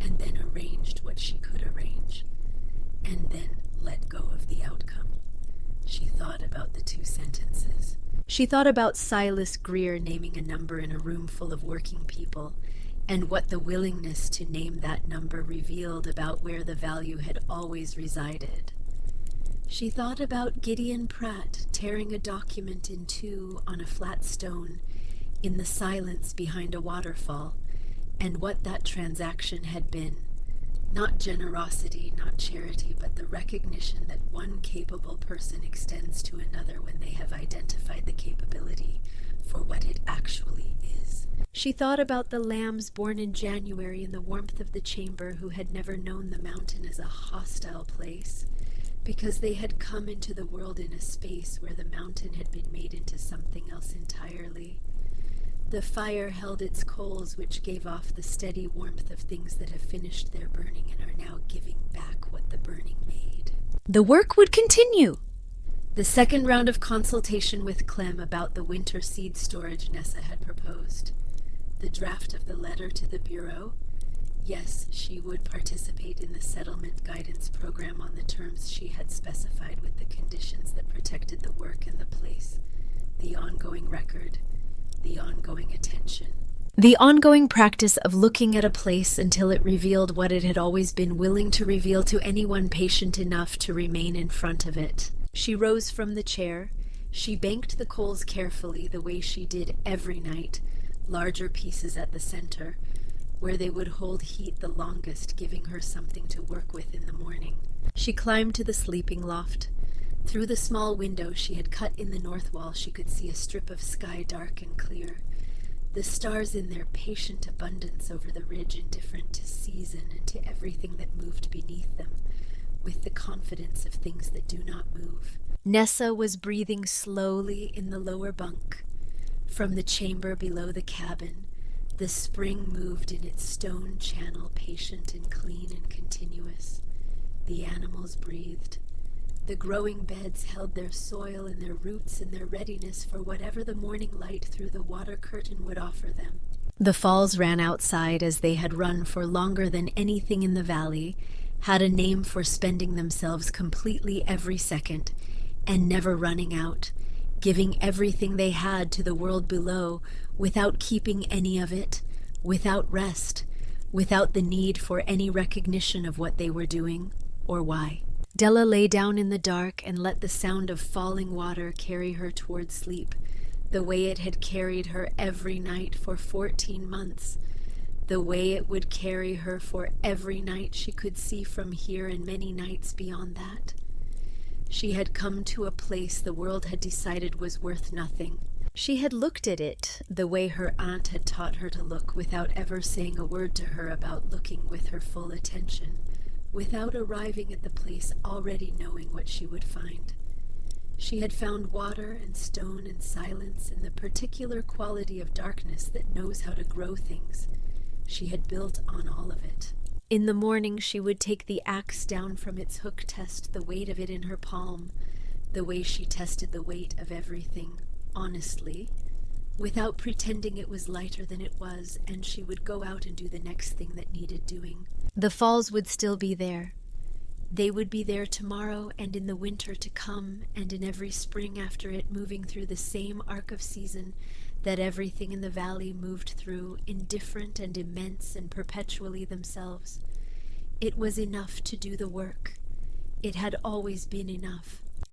and then arranged what she could arrange, and then let go of the outcome. She thought about the two sentences. She thought about Silas Greer naming a number in a room full of working people, and what the willingness to name that number revealed about where the value had always resided. She thought about Gideon Pratt tearing a document in two on a flat stone in the silence behind a waterfall, and what that transaction had been. Not generosity, not charity, but the recognition that one capable person extends to another when they have identified the capability for what it actually is. She thought about the lambs born in January in the warmth of the chamber who had never known the mountain as a hostile place, because they had come into the world in a space where the mountain had been made into something else entirely. The fire held its coals, which gave off the steady warmth of things that have finished their burning and are now giving back what the burning made. The work would continue. The second round of consultation with Clem about the winter seed storage Nessa had proposed. The draft of the letter to the Bureau. Yes, she would participate in the settlement guidance program on the terms she had specified, with the conditions that protected the work and the place. The ongoing record. The ongoing attention. The ongoing practice of looking at a place until it revealed what it had always been willing to reveal to anyone patient enough to remain in front of it. She rose from the chair. She banked the coals carefully, the way she did every night, larger pieces at the center, where they would hold heat the longest, giving her something to work with in the morning. She climbed to the sleeping loft. Through the small window she had cut in the north wall, she could see a strip of sky dark and clear. The stars in their patient abundance over the ridge, indifferent to season and to everything that moved beneath them, with the confidence of things that do not move. Nessa was breathing slowly in the lower bunk. From the chamber below the cabin, the spring moved in its stone channel, patient and clean and continuous. The animals breathed. The growing beds held their soil and their roots and their readiness for whatever the morning light through the water curtain would offer them. The falls ran outside as they had run for longer than anything in the valley, had a name for spending themselves completely every second, and never running out, giving everything they had to the world below without keeping any of it, without rest, without the need for any recognition of what they were doing or why. Della lay down in the dark and let the sound of falling water carry her toward sleep, the way it had carried her every night for 14 months, the way it would carry her for every night she could see from here and many nights beyond that. She had come to a place the world had decided was worth nothing. She had looked at it the way her aunt had taught her to look, without ever saying a word to her about looking with her full attention, without arriving at the place already knowing what she would find. She had found water and stone and silence and the particular quality of darkness that knows how to grow things. She had built on all of it. In the morning she would take the axe down from its hook, test the weight of it in her palm, the way she tested the weight of everything, honestly, without pretending it was lighter than it was, and she would go out and do the next thing that needed doing. The falls would still be there. They would be there tomorrow and in the winter to come, and in every spring after it, moving through the same arc of season that everything in the valley moved through, indifferent and immense and perpetually themselves. It was enough to do the work. It had always been enough.